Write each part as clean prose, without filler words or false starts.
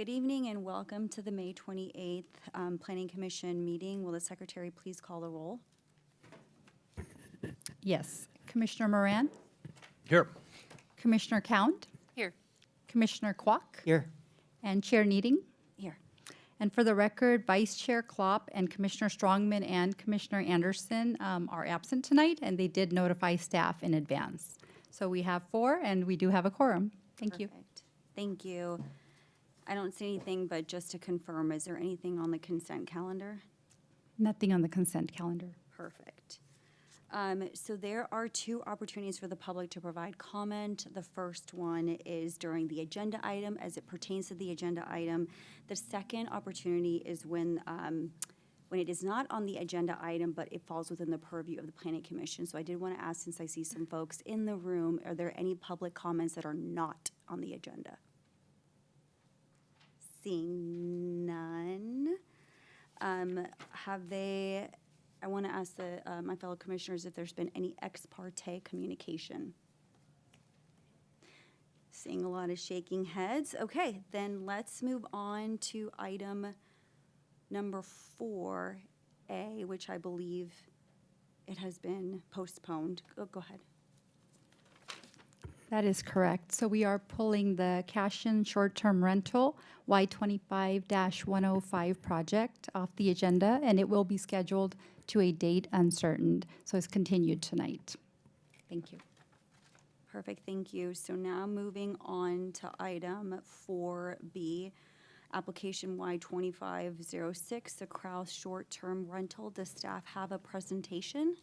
Good evening and welcome to the May 28th Planning Commission meeting. Will the secretary please call the roll? Yes. Commissioner Moran, Here. Commissioner Count, Here. Commissioner Kwok, Here. and Chair Needing. Here. And for the record, Vice Chair Klopp and Commissioner Strongman and Commissioner Anderson are absent tonight, and they did notify staff in advance. So we have 4, and we do have a quorum. Thank you. Perfect. Thank you. I don't see anything, but just to confirm, is there anything on the consent calendar? Nothing on the consent calendar. Perfect. So there are 2 opportunities for the public to provide comment. The first one is during the agenda item as it pertains to the agenda item. The second opportunity is when it is not on the agenda item, but it falls within the purview of the Planning Commission. So I did want to ask, since I see some folks in the room, are there any public comments that are not on the agenda? Seeing none. I want to ask my fellow commissioners if there's been any ex parte communication. Seeing a lot of shaking heads. Okay, then let's move on to item number 4A, which I believe it has been postponed. Go ahead. That is correct. So we are pulling the cash-in short-term rental Y25-105 project off the agenda, and it will be scheduled to a date uncertain. So it's continued tonight. Thank you. Perfect, thank you. So now moving on to item 4B, application Y2506, the Kraus short-term rental. Does staff have a presentation?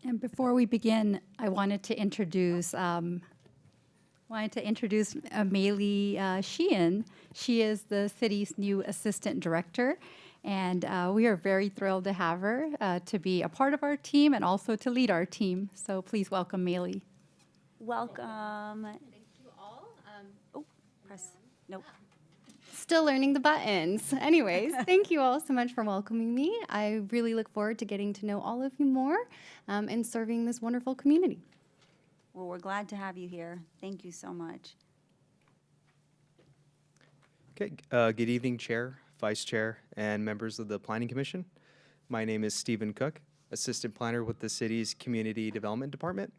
And before we begin, I wanted to introduce Maylee Sheehan. She is the city's new assistant director, and we are very thrilled to have her to be a part of our team and also to lead our team. So please welcome Maylee. Welcome. Thank you all. Press. Nope. Still learning the buttons. Anyways, thank you all so much for welcoming me. I really look forward to getting to know all of you more and serving this wonderful community. Well, we're glad to have you here. Thank you so much. Okay. Good evening, Chair, Vice Chair, and members of the Planning Commission. My name is Stephen Cook, Assistant Planner with the city's Community Development Department.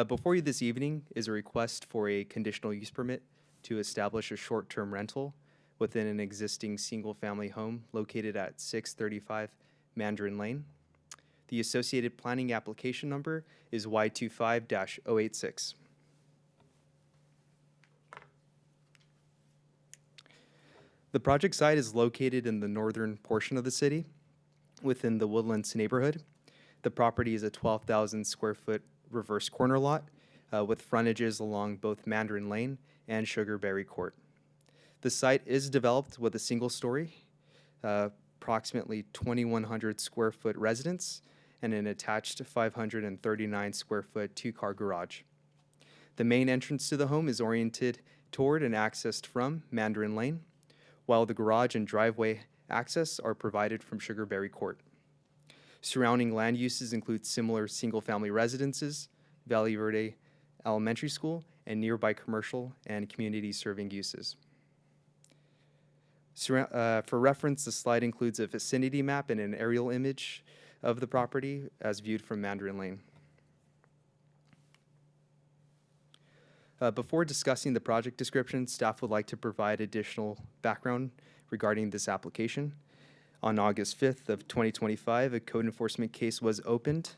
Before you this evening is a request for a conditional use permit to establish a short-term rental within an existing single-family home located at 635 Mandarin Lane. The associated planning application number is Y25-086. The project site is located in the northern portion of the city within the Woodlands neighborhood. The property is a 12,000 square foot reverse corner lot with frontages along both Mandarin Lane and Sugarberry Court. The site is developed with a single story, approximately 2,100 square foot residence, and an attached 539 square foot 2-car garage. The main entrance to the home is oriented toward and accessed from Mandarin Lane, while the garage and driveway access are provided from Sugarberry Court. Surrounding land uses include similar single-family residences, Valley Verde Elementary School, and nearby commercial and community-serving uses. For reference, the slide includes a vicinity map and an aerial image of the property as viewed from Mandarin Lane. Before discussing the project description, staff would like to provide additional background regarding this application. On August 5th of 2025, a code enforcement case was opened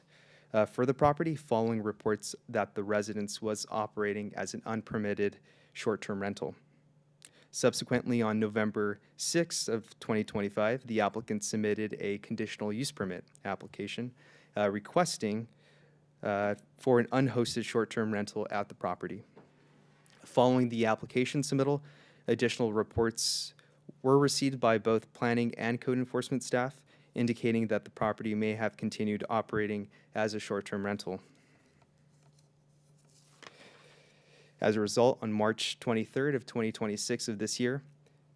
for the property following reports that the residence was operating as an unpermitted short-term rental. Subsequently, on November 6th of 2025, the applicant submitted a conditional use permit application requesting for an unhosted short-term rental at the property. Following the application submittal, additional reports were received by both planning and code enforcement staff, indicating that the property may have continued operating as a short-term rental. As a result, on March 23rd of 2026 of this year,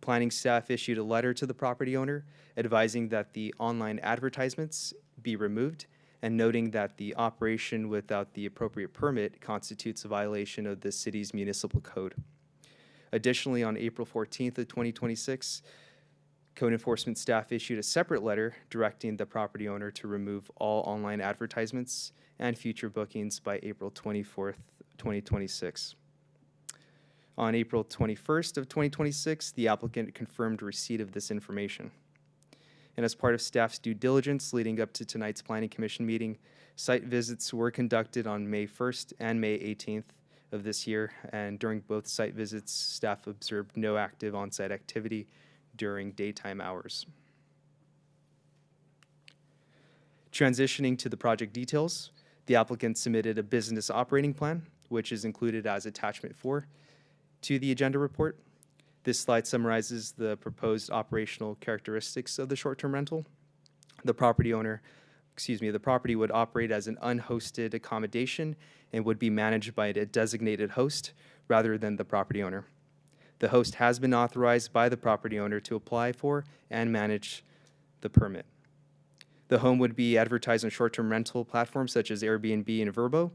planning staff issued a letter to the property owner advising that the online advertisements be removed and noting that the operation without the appropriate permit constitutes a violation of the city's municipal code. Additionally, on April 14th of 2026, code enforcement staff issued a separate letter directing the property owner to remove all online advertisements and future bookings by April 24th, 2026. On April 21st of 2026, the applicant confirmed receipt of this information. And as part of staff's due diligence leading up to tonight's Planning Commission meeting, site visits were conducted on May 1st and May 18th of this year, and during both site visits, staff observed no active on-site activity during daytime hours. Transitioning to the project details, the applicant submitted a business operating plan, which is included as attachment 4 to the agenda report. This slide summarizes the proposed operational characteristics of the short-term rental. The property would operate as an unhosted accommodation and would be managed by a designated host rather than the property owner. The host has been authorized by the property owner to apply for and manage the permit. The home would be advertised on short-term rental platforms such as Airbnb and Vrbo.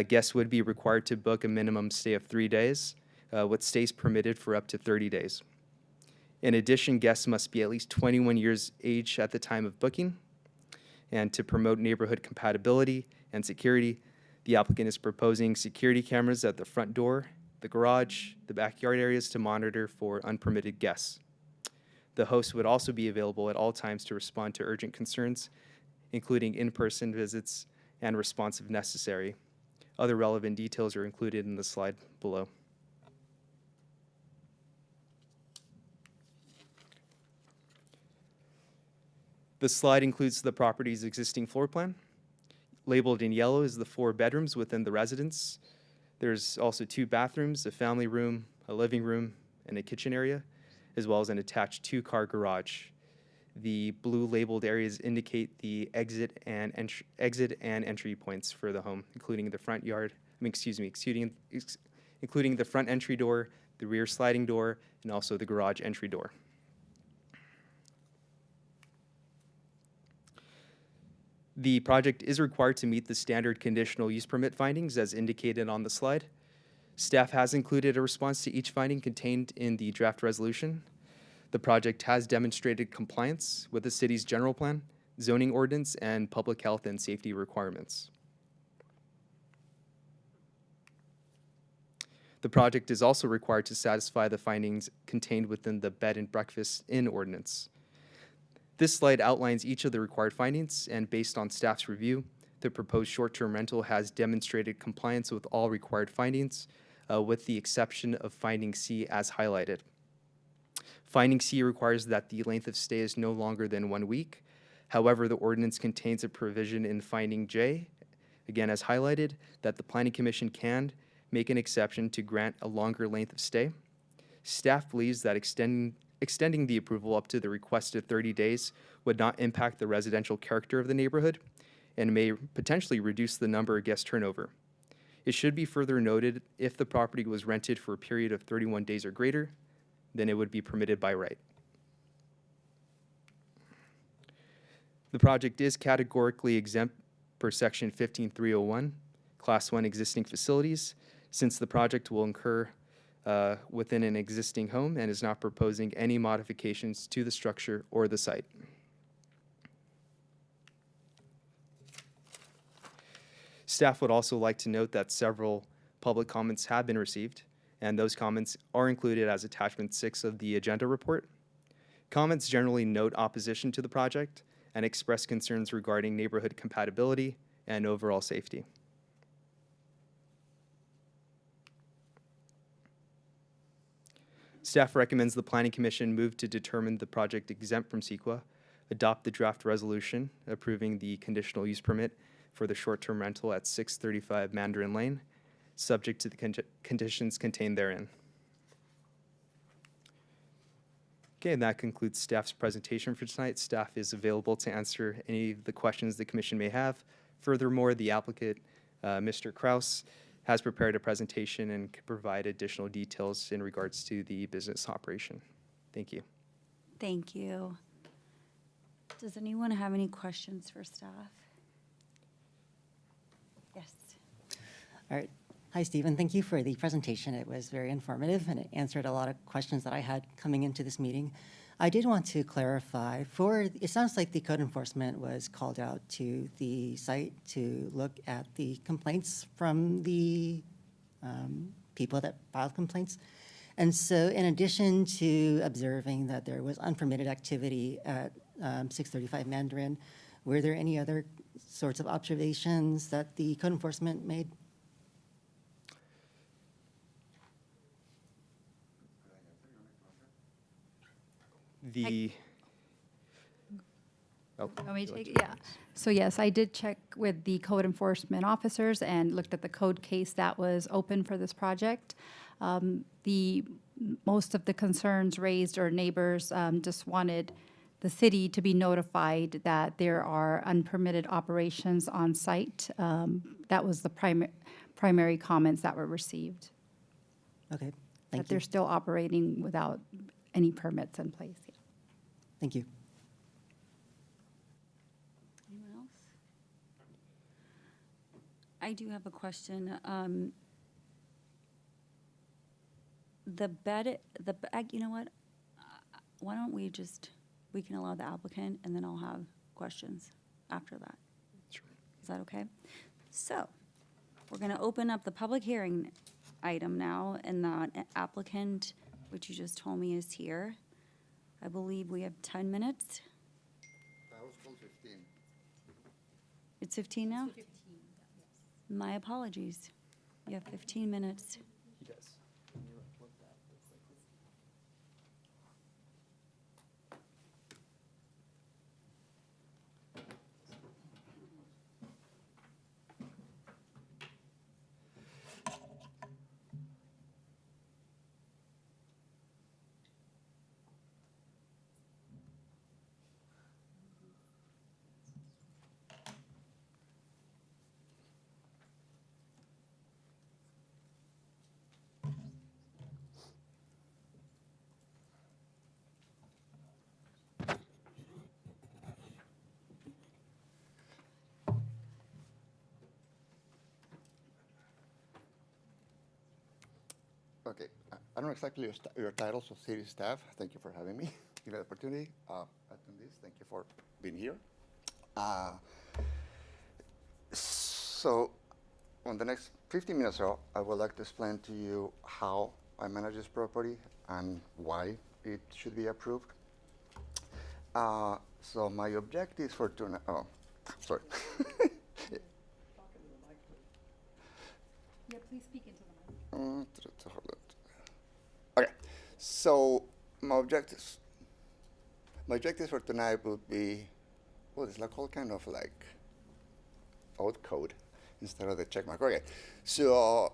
Guests would be required to book a minimum stay of 3 days, with stays permitted for up to 30 days. In addition, guests must be at least 21 years age at the time of booking. And to promote neighborhood compatibility and security, the applicant is proposing security cameras at the front door, the garage, the backyard areas to monitor for unpermitted guests. The host would also be available at all times to respond to urgent concerns, including in-person visits and response if necessary. Other relevant details are included in the slide below. The slide includes the property's existing floor plan. Labeled in yellow is the 4 bedrooms within the residence. There's also 2 bathrooms, a family room, a living room, and a kitchen area, as well as an attached 2-car garage. The blue labeled areas indicate the exit and entry points for the home, including the front yard, including the front entry door, the rear sliding door, and also the garage entry door. The project is required to meet the standard conditional use permit findings as indicated on the slide. Staff has included a response to each finding contained in the draft resolution. The project has demonstrated compliance with the city's general plan, zoning ordinance, and public health and safety requirements. The project is also required to satisfy the findings contained within the bed and breakfast inn ordinance. This slide outlines each of the required findings, and based on staff's review, the proposed short-term rental has demonstrated compliance with all required findings, with the exception of finding C as highlighted. Finding C requires that the length of stay is no longer than 1 week. However, the ordinance contains a provision in finding J, again as highlighted, that the Planning Commission can make an exception to grant a longer length of stay. Staff believes that extending the approval up to the requested 30 days would not impact the residential character of the neighborhood and may potentially reduce the number of guest turnover. It should be further noted if the property was rented for a period of 31 days or greater, then it would be permitted by right. The project is categorically exempt per section 15301, class 1 existing facilities, since the project will incur within an existing home and is not proposing any modifications to the structure or the site. Staff would also like to note that several public comments have been received, and those comments are included as attachment 6 of the agenda report. Comments generally note opposition to the project and express concerns regarding neighborhood compatibility and overall safety. Staff recommends the Planning Commission move to determine the project exempt from CEQA, adopt the draft resolution approving the conditional use permit for the short-term rental at 635 Mandarin Lane, subject to the conditions contained therein. Okay, and that concludes staff's presentation for tonight. Staff is available to answer any of the questions the commission may have. Furthermore, the applicant, Mr. Kraus, has prepared a presentation and can provide additional details in regards to the business operation. Thank you. Thank you. Does anyone have any questions for staff? Yes. All right. Hi, Stephen. Thank you for the presentation. It was very informative, and it answered a lot of questions that I had coming into this meeting. I did want to clarify, it sounds like the code enforcement was called out to the site to look at the complaints from the people that filed complaints. And so in addition to observing that there was unpermitted activity at 635 Mandarin, were there any other sorts of observations that the code enforcement made? The, oh, Want me to you'll take let it? Yeah. So yes, I did check with the code enforcement officers and looked at the code case that was open for this project. Most of the concerns raised or neighbors just wanted the city to be notified that there are unpermitted operations on site. That was the primary comments that were received. Okay, That thank you. they're still operating without any permits in place. Yeah. Thank you. Anyone else? I do have a question. You know what? Why don't we can allow the applicant, and then I'll have questions after that. Sure. Is that okay? So, we're going to open up the public hearing item now, and the applicant, which you just told me is here. I believe we have 10 minutes. I was told 15. It's 15 now? My apologies. You have 15 minutes. He does. Okay, I don't know exactly your title, so city staff, thank you for having me. Give me the opportunity. Attendees, thank you for being here. So, on the next 15 minutes or so, I would like to explain to you how I manage this property and why it should be approved. So my objectives for tonight, sorry. Yeah, please speak into the mic. Okay, so my objectives for tonight would be, well, it's like all kind of like old code instead of the check mark. Okay, so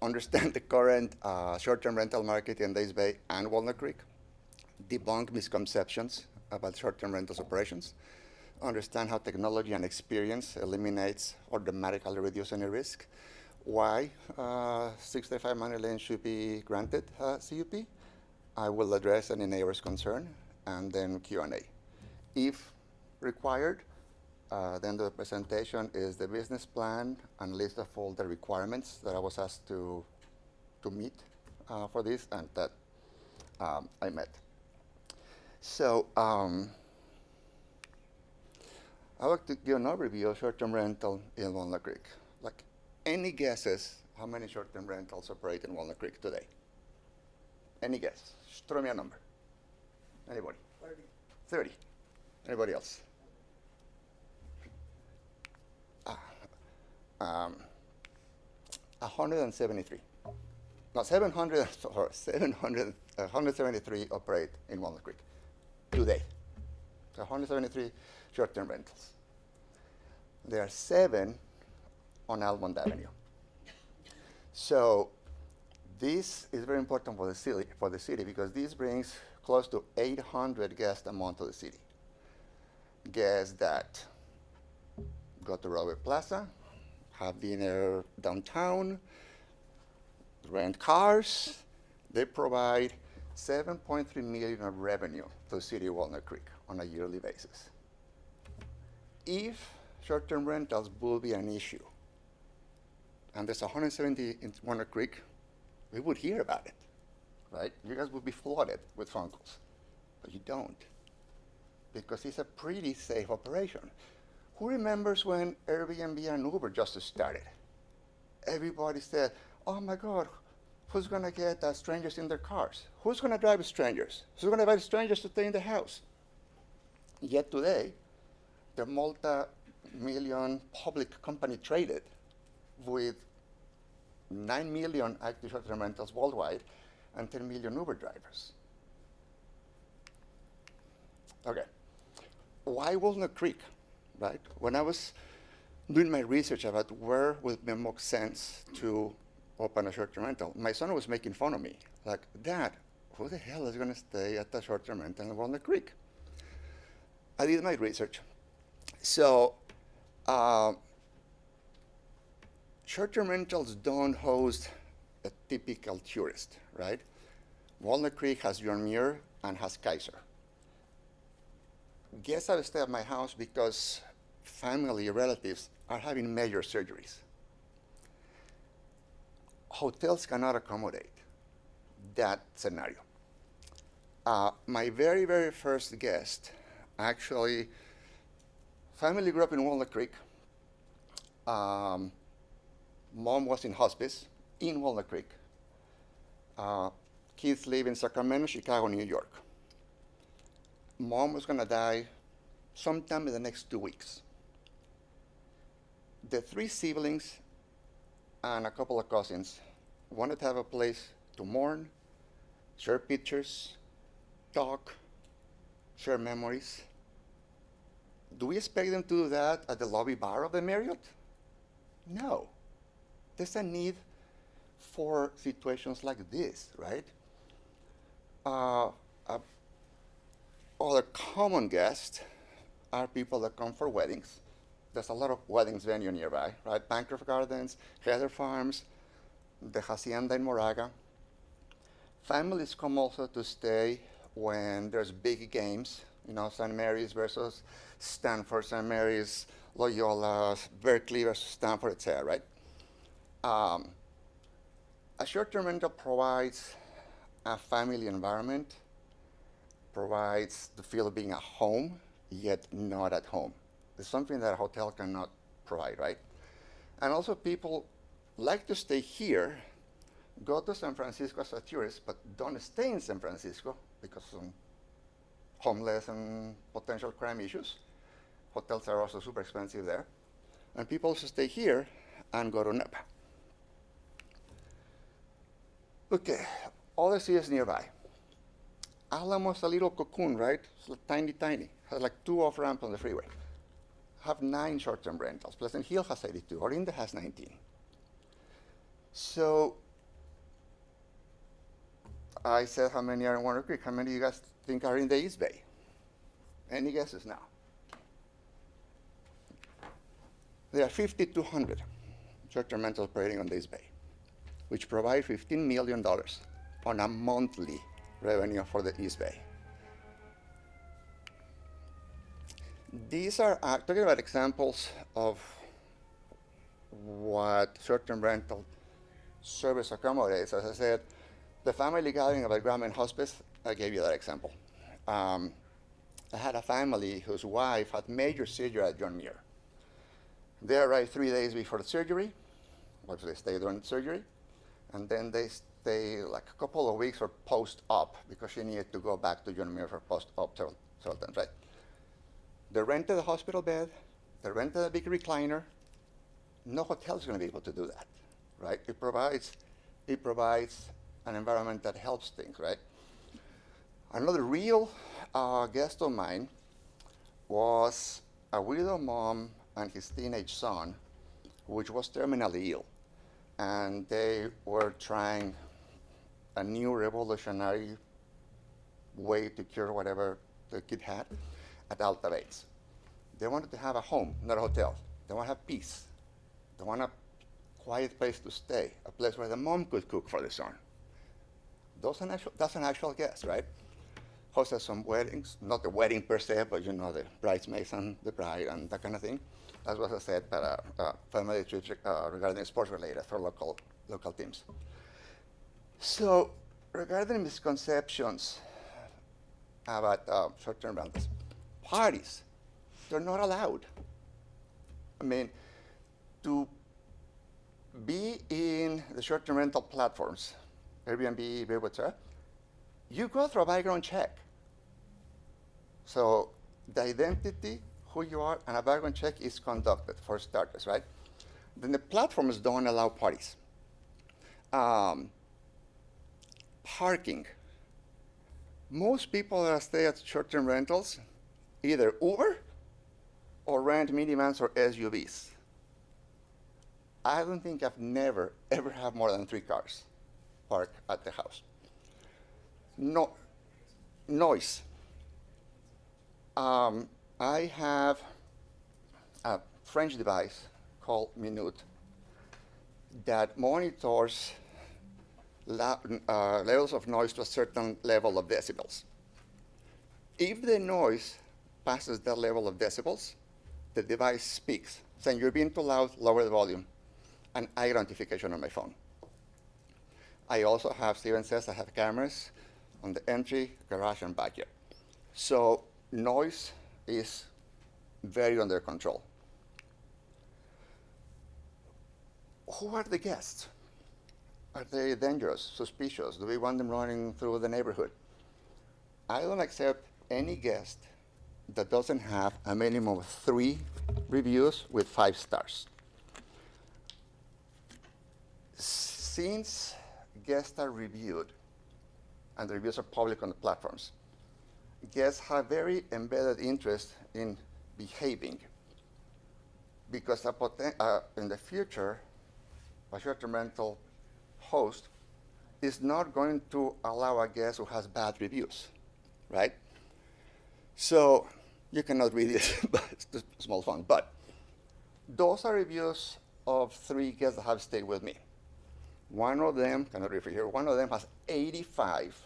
understand the current short-term rental market in Days Bay and Walnut Creek, debunk misconceptions about short-term rentals operations, understand how technology and experience eliminates or dramatically reduce any risk, why 635 Manor Lane should be granted CUP. I will address any neighbor's concern, and then Q&A. If required, then the presentation is the business plan and list of all the requirements that I was asked to meet for this, and that I met. So I'd like to give an overview of short-term rental in Walnut Creek. Like, any guesses how many short-term rentals operate in Walnut Creek today? Any guess? Just throw me a number. Anybody? 30. Anybody else? 173. No, 173 operate in Walnut Creek today. So 173 short-term rentals. There are 7 on Almond Avenue. So this is very important for the city because this brings close to 800 guests a month to the city. Guests that go to Robert Plaza, have dinner downtown, rent cars. They provide $7.3 million of revenue to the city of Walnut Creek on a yearly basis. If short-term rentals will be an issue, and there's 170 in Walnut Creek, we would hear about it, right? You guys would be flooded with phone calls, but you don't, because it's a pretty safe operation. Who remembers when Airbnb and Uber just started? Everybody said, oh my God, who's gonna get strangers in their cars? Who's gonna drive strangers? Who's gonna invite strangers to stay in the house? Yet today, the multi-million public company traded with 9 million active short-term rentals worldwide and 10 million Uber drivers. Okay, why Walnut Creek, right? When I was doing my research about where would it make sense to open a short-term rental, my son was making fun of me. Like, Dad, who the hell is gonna stay at the short-term rental in Walnut Creek? I did my research. So, short-term rentals don't host a typical tourist, right? Walnut Creek has John Muir and has Kaiser. Guests have stayed at my house because family relatives are having major surgeries. Hotels cannot accommodate that scenario. My very, very first guest, actually, family grew up in Walnut Creek. Mom was in hospice in Walnut Creek. Kids live in Sacramento, Chicago, New York. Mom was gonna die sometime in the next 2 weeks. The 3 siblings and a couple of cousins wanted to have a place to mourn, share pictures, talk, share memories. Do we expect them to do that at the lobby bar of the Marriott? No. There's a need for situations like this, right? Other common guests are people that come for weddings. There's a lot of weddings venue nearby, right? Bancroft Gardens, Heather Farms, the Hacienda in Moraga. Families come also to stay when there's big games, you know, St. Mary's versus Stanford, St. Mary's, Loyola, Berkeley versus Stanford, etc., right? A short-term rental provides a family environment, provides the feel of being at home, yet not at home. It's something that a hotel cannot provide, right? And also people like to stay here, go to San Francisco as a tourist, but don't stay in San Francisco because of homeless and potential crime issues. Hotels are also super expensive there. And people also stay here and go to Napa. Okay, other cities nearby. Alamo's a little cocoon, right? It's like tiny, tiny. Has like 2 off-ramps on the freeway. Have 9 short-term rentals. Pleasant Hill has 82. Orinda has 19. So I said, how many are in Walnut Creek? How many of you guys think are in the East Bay? Any guesses now? There are 5,200 short-term rentals operating on the East Bay, which provide $15 million on a monthly revenue for the East Bay. These are talking about examples of what short-term rental service accommodates. As I said, the family gathering about Grandma Hospice, I gave you that example. I had a family whose wife had major surgery at John Muir. They arrived 3 days before the surgery. Obviously, they stayed during the surgery. And then they stay like a couple of weeks for post-op because she needed to go back to John Muir for post-op several times, right? They rented a hospital bed. They rented a big recliner. No hotel is going to be able to do that, right? It provides an environment that helps things, right? Another real guest of mine was a widow mom and his teenage son, which was terminally ill. And they were trying a new revolutionary way to cure whatever the kid had at Alta Bates. They wanted to have a home, not a hotel. They want to have peace. They want a quiet place to stay, a place where the mom could cook for the son. That's an actual guest, right? hosted some weddings, not the wedding per se, but you know, the bridesmaids and the bride and that kind of thing. As was I said, but family trips regarding sports related for local teams. So regarding misconceptions about short-term rentals, parties, they're not allowed. I mean, to be in the short-term rental platforms, Airbnb, Vrbo, etc., you go through a background check. So the identity, who you are, and a background check is conducted for starters, right? Then the platforms don't allow parties. Parking. Most people that stay at short-term rentals either Uber or rent minivans or SUVs. I don't think I've never, ever had more than 3 cars parked at the house. No, noise. I have a French device called Minute that monitors levels of noise to a certain level of decibels. If the noise passes that level of decibels, the device speaks, saying you're being too loud, lower the volume, and I get notification on my phone. I also have, Steven says, I have cameras on the entry, garage, and backyard. So noise is very under control. Who are the guests? Are they dangerous, suspicious? Do we want them running through the neighborhood? I don't accept any guest that doesn't have a minimum of 3 reviews with 5 stars. Since guests are reviewed, and the reviews are public on the platforms, guests have very embedded interest in behaving, because in the future, a short-term rental host is not going to allow a guest who has bad reviews, right? So you cannot read it, but it's just small font. But those are reviews of 3 guests that have stayed with me. One of them, cannot read from here, one of them has 85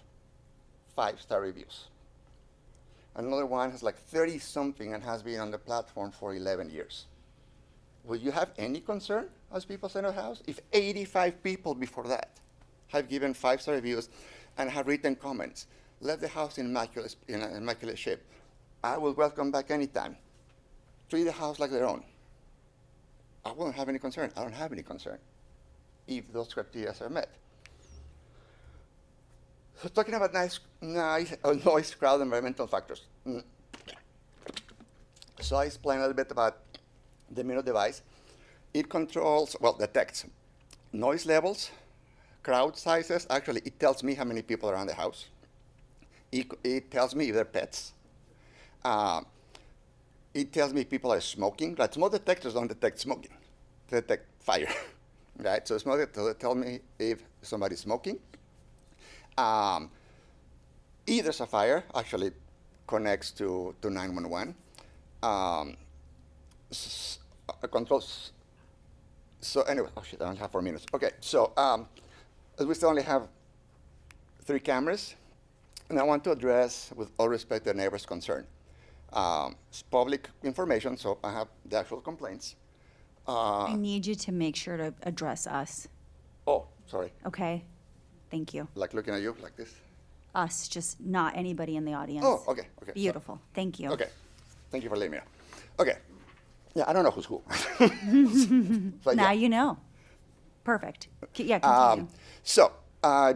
5-star reviews. Another one has like 30-something and has been on the platform for 11 years. Will you have any concern as people stay in a house if 85 people before that have given 5-star reviews and have written comments, left the house in immaculate shape? I will welcome back anytime. Treat the house like their own. I won't have any concern. I don't have any concern if those criteria are met. So talking about noise, crowd, environmental factors. So I explained a little bit about the Minute device. It controls, well, detects noise levels, crowd sizes. Actually, it tells me how many people are around the house. It tells me if they're pets. It tells me if people are smoking. Right? Smoke detectors don't detect smoking. They detect fire. Right? So smoke detectors tell me if somebody's smoking. If there's a fire, actually connects to 911. Controls. So anyway, oh shit, I only have 4 minutes. Okay, so we still only have 3 cameras, and I want to address, with all respect, the neighbor's concern. It's public information, so I have the actual complaints. I need you to make sure to address us, Oh, sorry. okay? Thank you. Like looking at you like this? Us, just not anybody in the audience. Oh, okay, okay. Beautiful. Thank you. Okay, thank you for letting me know. Okay, yeah, I don't know who's who. But Now yeah. you know. Perfect. Yeah, continue. So,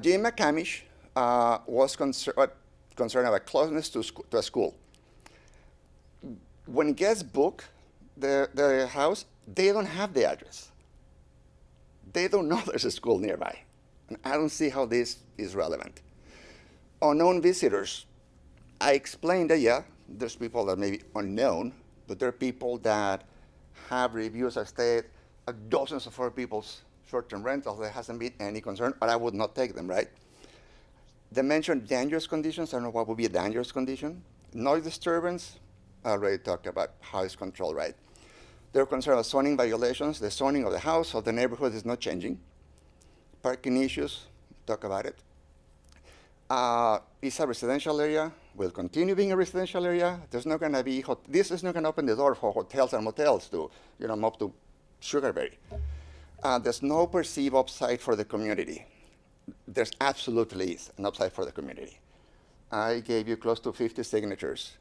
Jim McCamish was concerned about closeness to a school. When guests book the house, they don't have the address. They don't know there's a school nearby. And I don't see how this is relevant. Unknown visitors. I explained that, yeah, there's people that may be unknown, but there are people that have reviews that stayed at dozens of other people's short-term rentals. There hasn't been any concern, but I would not take them, right? They mentioned dangerous conditions. I don't know what would be a dangerous condition. Noise disturbance, I already talked about how it's controlled, right? They're concerned about zoning violations. The zoning of the house or the neighborhood is not changing. Parking issues, talk about it. It's a residential area, will continue being a residential area. There's not gonna be, this is not gonna open the door for hotels and motels to, up to Sugarberry. There's no perceived upside for the community. There's absolutely is an upside for the community. I gave you close to 50 signatures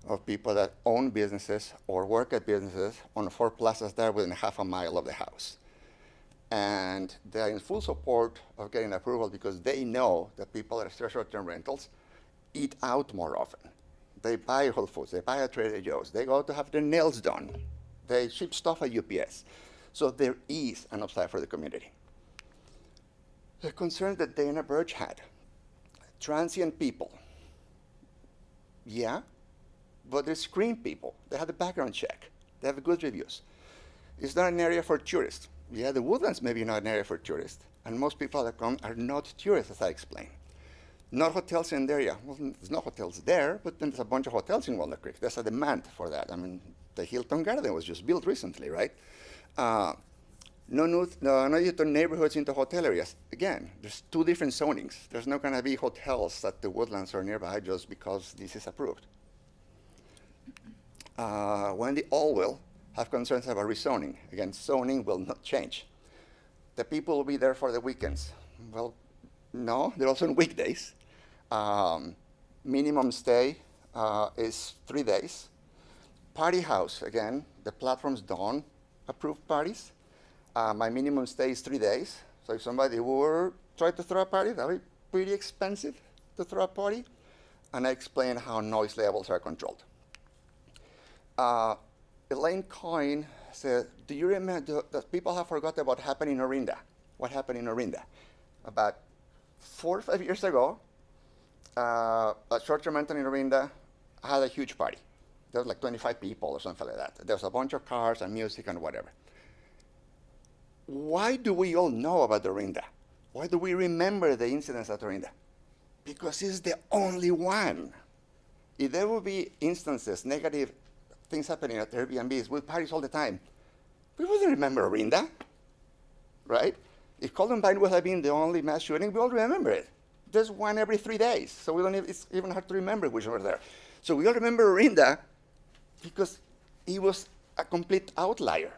of people that own businesses or work at businesses on 4 plazas there within half a mile of the house. And they're in full support of getting approval because they know that people that are short-term rentals eat out more often. They buy Whole Foods, they buy at Trader Joe's, they go to have their nails done, they ship stuff at UPS. So there is an upside for the community. The concern that Dana Birch had, transient people, yeah, but they're screened people. They have the background check. They have good reviews. It's not an area for tourists. Yeah, the Woodlands may be not an area for tourists, and most people that come are not tourists, as I explained. Not hotels in the area. Well, there's no hotels there, but then there's a bunch of hotels in Walnut Creek. There's a demand for that. I mean, the Hilton Garden was just built recently, right? No new to neighborhoods into hotel areas. Again, there's 2 different zonings. There's not going to be hotels at the Woodlands or nearby just because this is approved. Wendy Allwill have concerns about rezoning. Again, zoning will not change. The people will be there for the weekends. Well, no, they're also on weekdays. Minimum stay is 3 days. Party house, again, the platforms don't approve parties. My minimum stay is 3 days. So if somebody were trying to throw a party, that would be pretty expensive to throw a party. And I explain how noise levels are controlled. Elaine Coyne said, do you remember that people have forgotten about what happened in Orinda? What happened in Orinda? About 4 or 5 years ago, a short-term rental in Orinda had a huge party. There was like 25 people or something like that. There was a bunch of cars and music and whatever. Why do we all know about Orinda? Why do we remember the incidents at Orinda? Because it's the only one. If there would be instances, negative things happening at Airbnbs with parties all the time, we wouldn't remember Orinda, right? If Columbine would have been the only mass shooting, we all remember it. There's one every 3 days, so we don't even, it's even hard to remember which were there. So we all remember Orinda because it was a complete outlier.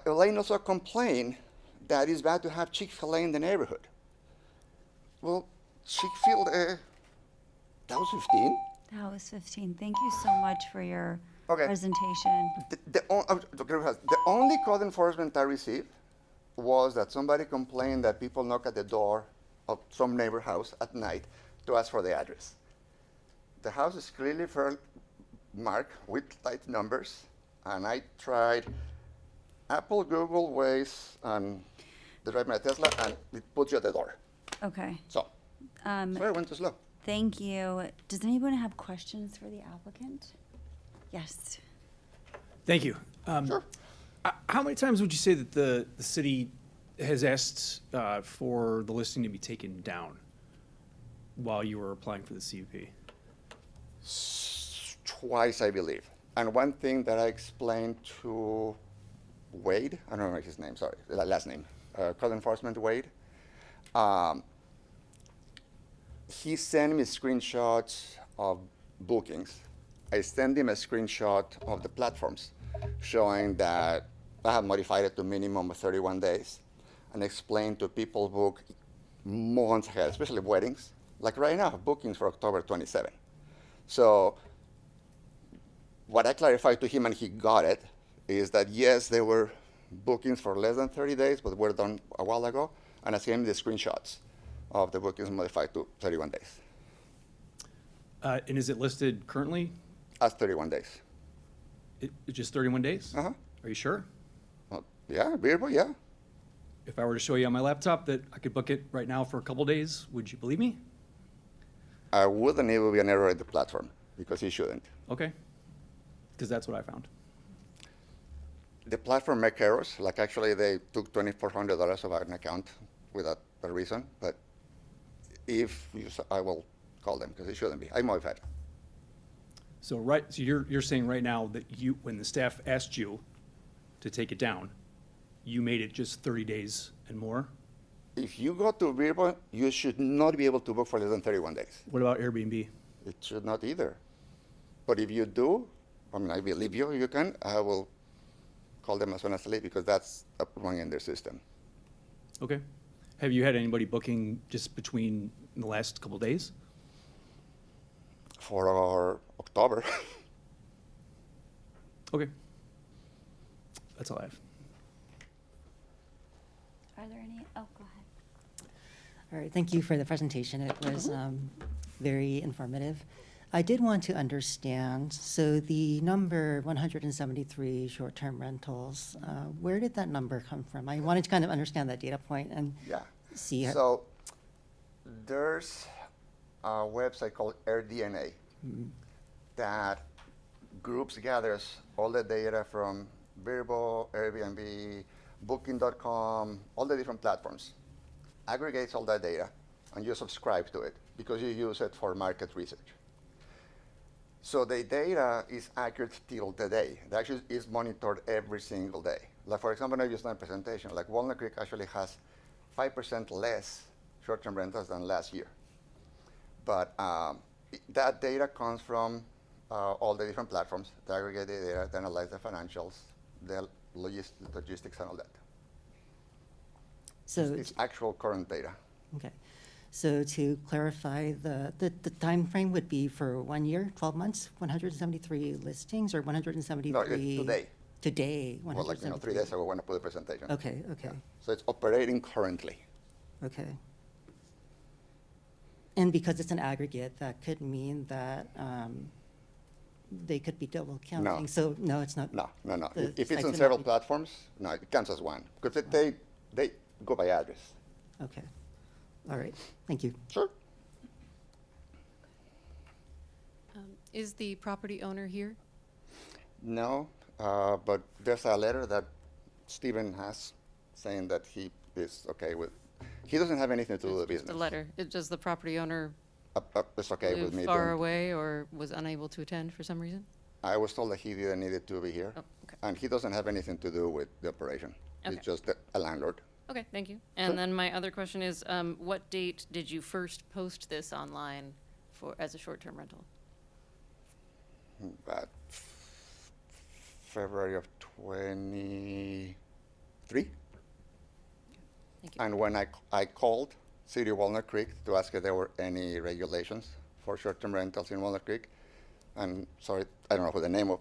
Elaine also complained that it's bad to have Chick-fil-A in the neighborhood. Well, Chick-fil-A, that was 15. That was 15. Thank you so much for your Okay. presentation. The only code enforcement I received was that somebody complained that people knock at the door of some neighbor house at night to ask for the address. The house is clearly marked with light numbers, and I tried Apple, Google, Waze, and the drive my Tesla, and it puts you at the door. Okay. So, sorry, I went too slow. Thank you. Does anyone have questions for the applicant? Yes. Thank you. Sure. How many times would you say that the city has asked for the listing to be taken down while you were applying for the CUP? Twice, I believe. And one thing that I explained to Wade, I don't know his name, sorry, the last name, code enforcement Wade, he sent me screenshots of bookings. I sent him a screenshot of the platforms showing that I have modified it to minimum of 31 days and explained to people book months ahead, especially weddings. Like right now, bookings for October 27. So what I clarified to him, and he got it, is that yes, there were bookings for less than 30 days, but were done a while ago, and I sent him the screenshots of the bookings modified to 31 days. And is it listed currently? As 31 days. It's just 31 days? Uh-huh. Are you sure? Well, yeah, beerable, yeah. If I were to show you on my laptop that I could book it right now for a couple days, would you believe me? I wouldn't even be an error at the platform because he shouldn't. Okay. Because that's what I found. The platform make errors, like actually they took $2,400 of an account without a reason, but if you, I will call them because it shouldn't be. I modified. So you're saying right now that you, when the staff asked you to take it down, you made it just 30 days and more? If you go to Vrbo, you should not be able to book for less than 31 days. What about Airbnb? It should not either. But if you do, I mean, I believe you, you can, I will call them as soon as late because that's up running in their system. Okay. Have you had anybody booking just between the last couple days? For our October, Okay. That's all I have. Are there any, oh, go ahead. All right, thank you for the presentation. It was very informative. I did want to understand, so the number 173 short-term rentals, where did that number come from? I wanted to kind of understand that data point and yeah. see. So there's a website called AirDNA that gathers all the data from Vrbo, Airbnb, Booking.com, all the different platforms, aggregates all that data, and you subscribe to it because you use it for market research. So the data is accurate till today. It actually is monitored every single day. Like for example, I just done a presentation, like Walnut Creek actually has 5% less short-term rentals than last year. But that data comes from all the different platforms, they aggregate the data, they analyze the financials, the logistics and all that. So, It's actual current data. okay. So to clarify, the time frame would be for 1 year, 12 months, 173 listings, or 173? No, today. Today, Well, like, 3 days ago when I put the presentation. Okay, okay, So it's operating currently. okay. And because it's an aggregate, that could mean that they could be double counting. So, no, it's not? No. The If it's sites on would several not be- platforms, no, it counts as one. Because they go by address. Okay. All right, thank you. Sure. Is the property owner here? No, but there's a letter that Stephen has saying that he is okay with, he doesn't have anything to do with the Just business. the letter. Does the property owner It's okay with live me. far doing- away or was unable to attend for some reason? I was told that he didn't need it to be here. Oh, okay. And he doesn't have anything to do with the operation. Okay. He's just a landlord. Okay, thank you. And then my other question is, what date did you first post this online as a short-term rental? But February of 23. Thank you. And when I called City of Walnut Creek to ask if there were any regulations for short-term rentals in Walnut Creek, and sorry, I don't know who the name of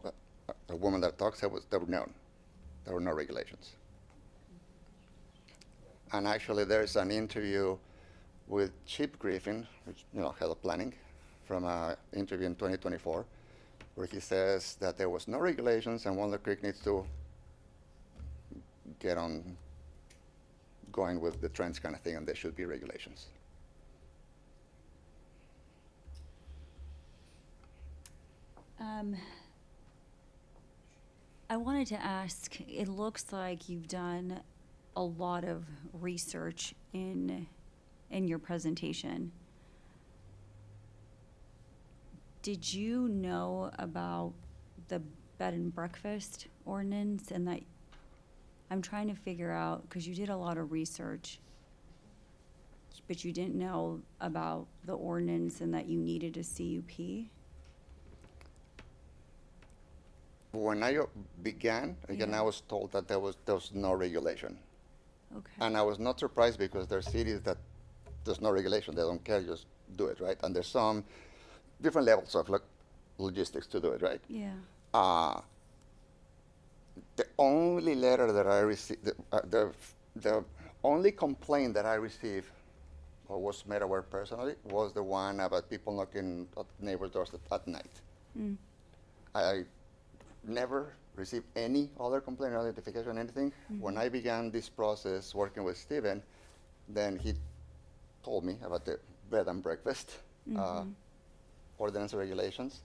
the woman that talks, there were none. There were no regulations. And actually, there's an interview with Chip Griffin, which, head of planning, from an interview in 2024, where he says that there was no regulations and Walnut Creek needs to get on going with the trends kind of thing, and there should be regulations. I wanted to ask, it looks like you've done a lot of research in your presentation. Did you know about the bed and breakfast ordinance and that, I'm trying to figure out, because you did a lot of research, but you didn't know about the ordinance and that you needed a CUP? When I began, again, Yeah. I was told that there was no regulation. Okay. And I was not surprised because there are cities that there's no regulation. They don't care, just do it, right? And there's some different levels of logistics to do it, right? Yeah. The only letter that I received, the only complaint that I received or was made aware personally was the one about people knocking at neighbors' doors at night. Mm. I never received any other complaint or notification, anything. When I began this process working with Stephen, then he told me about the bed and breakfast ordinance regulations.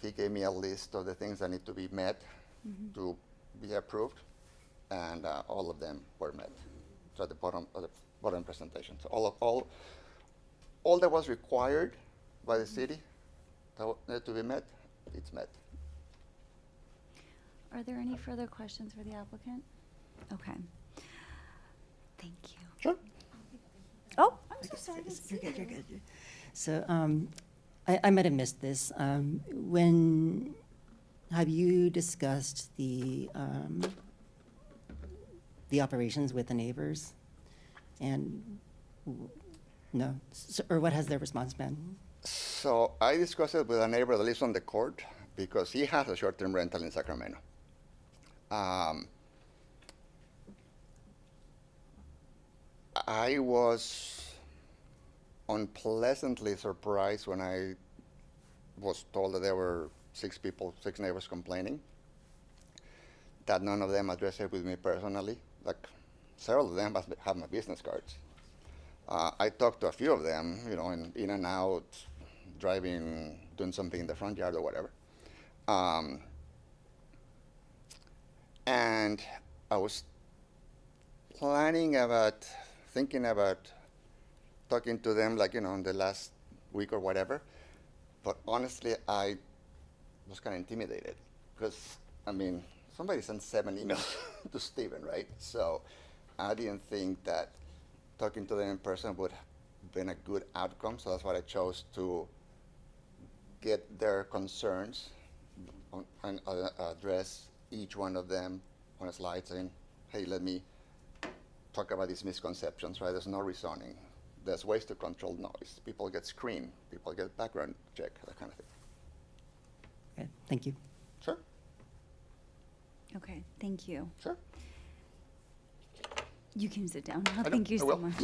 He gave me a list of the things that need to be met to be approved, and all of them were met. So at the bottom of the bottom presentation. So all that was required by the city that needed to be met, it's met. Are there any further questions for the applicant? Okay. Thank you. Sure. sorry. You're good, you're good. So I might have missed this. When have you discussed the operations with the neighbors? And no, or what has their response been? So I discussed it with a neighbor that lives on the court because he has a short-term rental in Sacramento. I was unpleasantly surprised when I was told that there were 6 neighbors complaining, that none of them addressed it with me personally. Like, several of them have my business cards. I talked to a few of them, you know, in and out, driving, doing something in the front yard or whatever. And I was thinking about talking to them, like, you know, in the last week or whatever. But honestly, I was kind of intimidated because, I mean, somebody sent 7 emails to Stephen, right? So I didn't think that talking to them in person would have been a good outcome. So that's why I chose to get their concerns and address each one of them on a slide saying, hey, let me talk about these misconceptions, right? There's no rezoning. There's ways to control noise. People get screened. People get background check, that kind of thing. Okay, thank you. Sure, Okay, thank you. sure. You can sit down now. I know, Thank you I so will. much.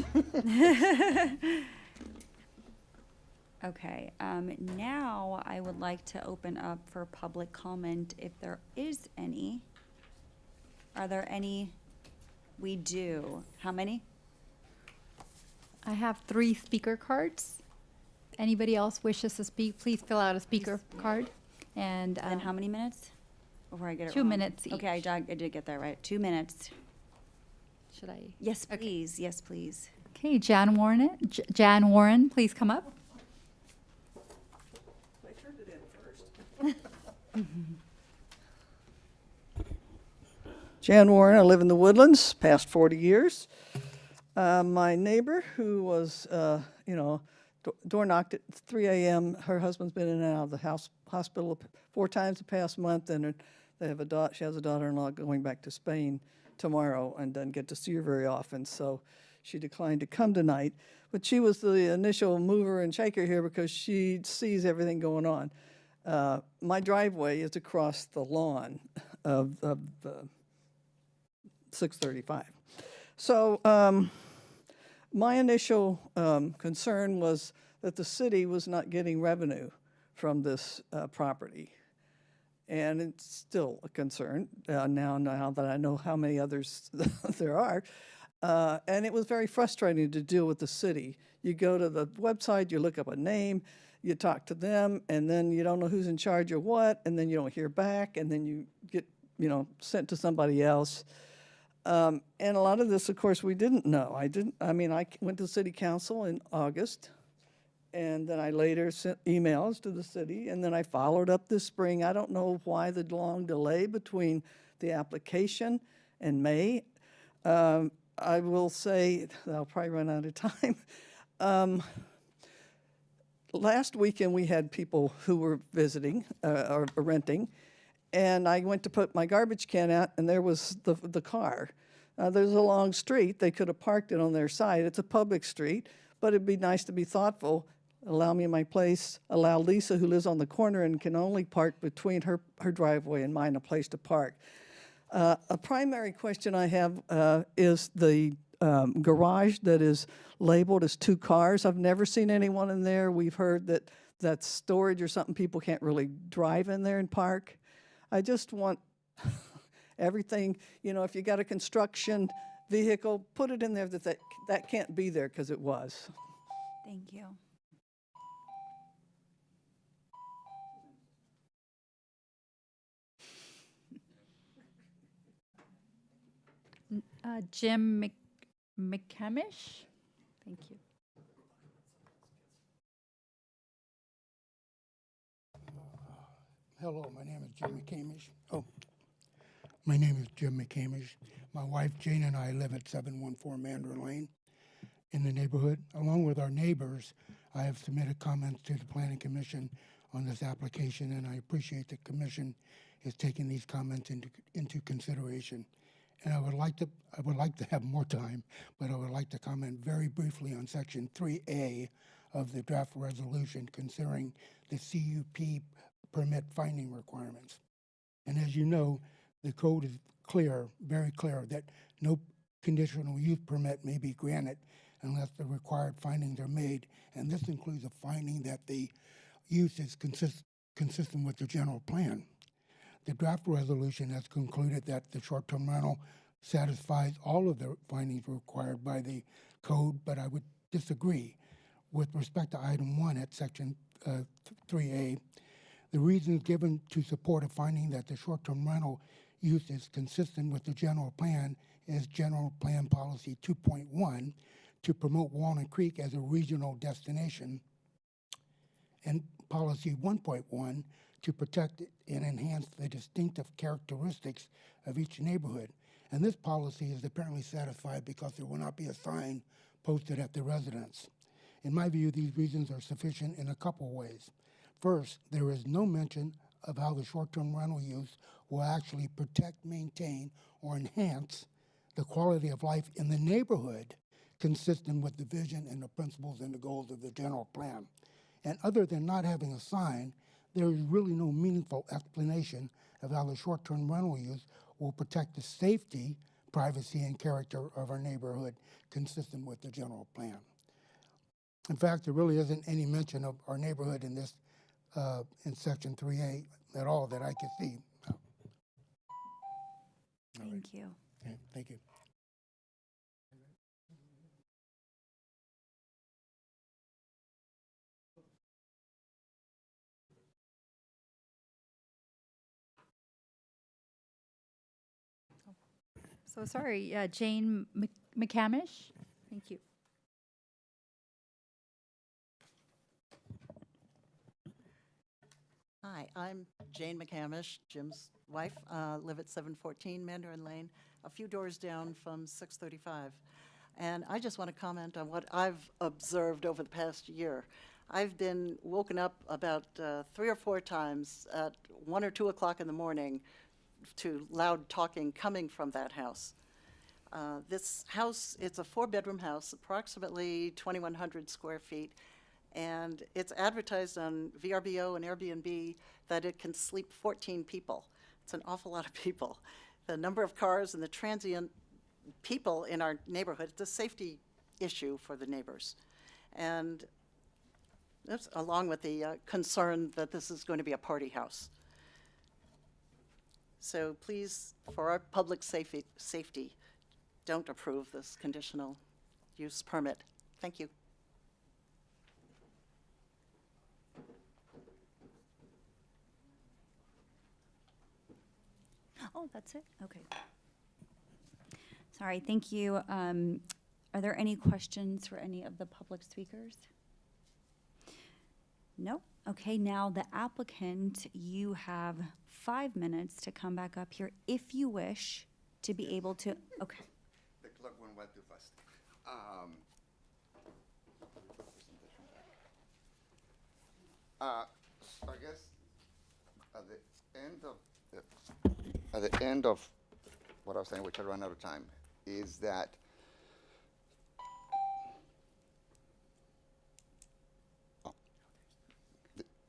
Okay, now I would like to open up for public comment if there is any. Are there any? We do. How many? I have 3 speaker cards. Anybody else wishes to speak, please fill out a speaker card. And And how many minutes? Before I get it 2 wrong. minutes Okay, I each. did get that right. 2 minutes. Should I? Yes, Okay. please. Yes, please. Okay, Jan Warren, please come up. Jan Warren, I live in the Woodlands, past 40 years. My neighbor who was, door knocked at 3 a.m., her husband's been in and out of the hospital 4 times the past month, and they have she has a daughter-in-law going back to Spain tomorrow and doesn't get to see her very often, so she declined to come tonight. But she was the initial mover and shaker here because she sees everything going on. My driveway is across the lawn of the 635. So my initial concern was that the city was not getting revenue from this property. And it's still a concern now that I know how many others there are. And it was very frustrating to deal with the city. You go to the website, you look up a name, you talk to them, and then you don't know who's in charge of what, and then you don't hear back, and then you get, sent to somebody else. And a lot of this, of course, we didn't know. I went to city council in August, and then I later sent emails to the city, and then I followed up this spring. I don't know why the long delay between the application and May. I will say, I'll probably run out of time. Last weekend, we had people who were visiting or renting, and I went to put my garbage can out, and there was the car. There's a long street. They could have parked it on their side. It's a public street, but it'd be nice to be thoughtful. Allow me my place. Allow Lisa, who lives on the corner and can only park between her driveway and mine, a place to park. A primary question I have is the garage that is labeled as 2 cars. I've never seen anyone in there. We've heard that that's storage or something. People can't really drive in there and park. I just want everything, if you got a construction vehicle, put it in there that can't be there because it was. Thank you. Jim McCamish, thank you. Hello, my name is Jim McCamish. My name is Jim McCamish. My wife Jane and I live at 714 Mandarin Lane. in the neighborhood. Along with our neighbors, I have submitted comments to the Planning Commission on this application, and I appreciate the commission is taking these comments into consideration. And I would like to have more time, but I would like to comment very briefly on Section 3A of the draft resolution concerning the CUP permit finding requirements. And as you know, the code is clear, very clear, that no conditional use permit may be granted unless the required findings are made, and this includes a finding that the use is consistent with the general plan. The draft resolution has concluded that the short-term rental satisfies all of the findings required by the code, but I would disagree. With respect to item 1 at section 3A, the reasons given to support a finding that the short-term rental use is consistent with the general plan is General Plan Policy 2.1 to promote Walnut Creek as a regional destination, and Policy 1.1 to protect and enhance the distinctive characteristics of each neighborhood. And this policy is apparently satisfied because there will not be a sign posted at the residence. In my view, these reasons are sufficient in a couple ways. First, there is no mention of how the short-term rental use will actually protect, maintain, or enhance the quality of life in the neighborhood consistent with the vision and the principles and the goals of the general plan. And other than not having a sign, there is really no meaningful explanation of how the short-term rental use will protect the safety, privacy, and character of our neighborhood consistent with the general plan. In fact, there really isn't any mention of our neighborhood in this, in section 3A at all that I can see. Thank you. Okay, thank you. So sorry, Jane McCamish. Thank you. Hi, I'm Jane McCamish, Jim's wife, live at 714 Mandarin Lane, a few doors down from 635. And I just want to comment on what I've observed over the past year. I've been woken up about 3 or 4 times at 1 or 2 o'clock in the morning to loud talking coming from that house. This house, it's a 4-bedroom house, approximately 2,100 square feet, and it's advertised on VRBO and Airbnb that it can sleep 14 people. It's an awful lot of people. The number of cars and the transient people in our neighborhood, it's a safety issue for the neighbors. And that's along with the concern that this is going to be a party house. So please, for our public safety, don't approve this conditional use permit. Thank you. Oh, that's it? Okay. Sorry, thank you. Are there any questions for any of the public speakers? No? Okay, now the applicant, you have 5 minutes to come back up here if you wish to be able to, okay. The clock went way too fast. So I guess at the end of what I was saying, which I ran out of time, is that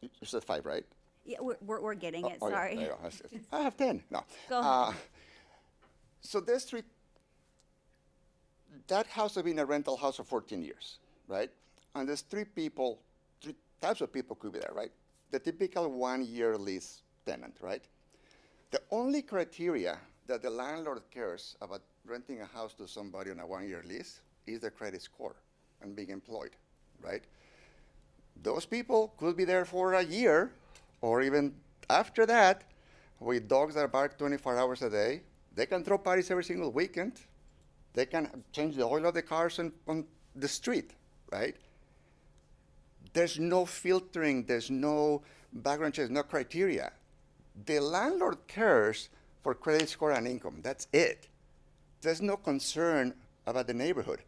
you said 5, right? Yeah, we're getting it, Oh, yeah, sorry. there you go. I have 10. No. Go ahead. So there's 3. That house has been a rental house for 14 years, right? And there's 3 types of people could be there, right? The typical 1-year lease tenant, right? The only criteria that the landlord cares about renting a house to somebody on a 1-year lease is their credit score and being employed, right? Those people could be there for a year or even after that with dogs that bark 24 hours a day. They can throw parties every single weekend. They can change the oil of the cars on the street, right? There's no filtering, there's no background checks, no criteria. The landlord cares for credit score and income, that's it. There's no concern about the neighborhood.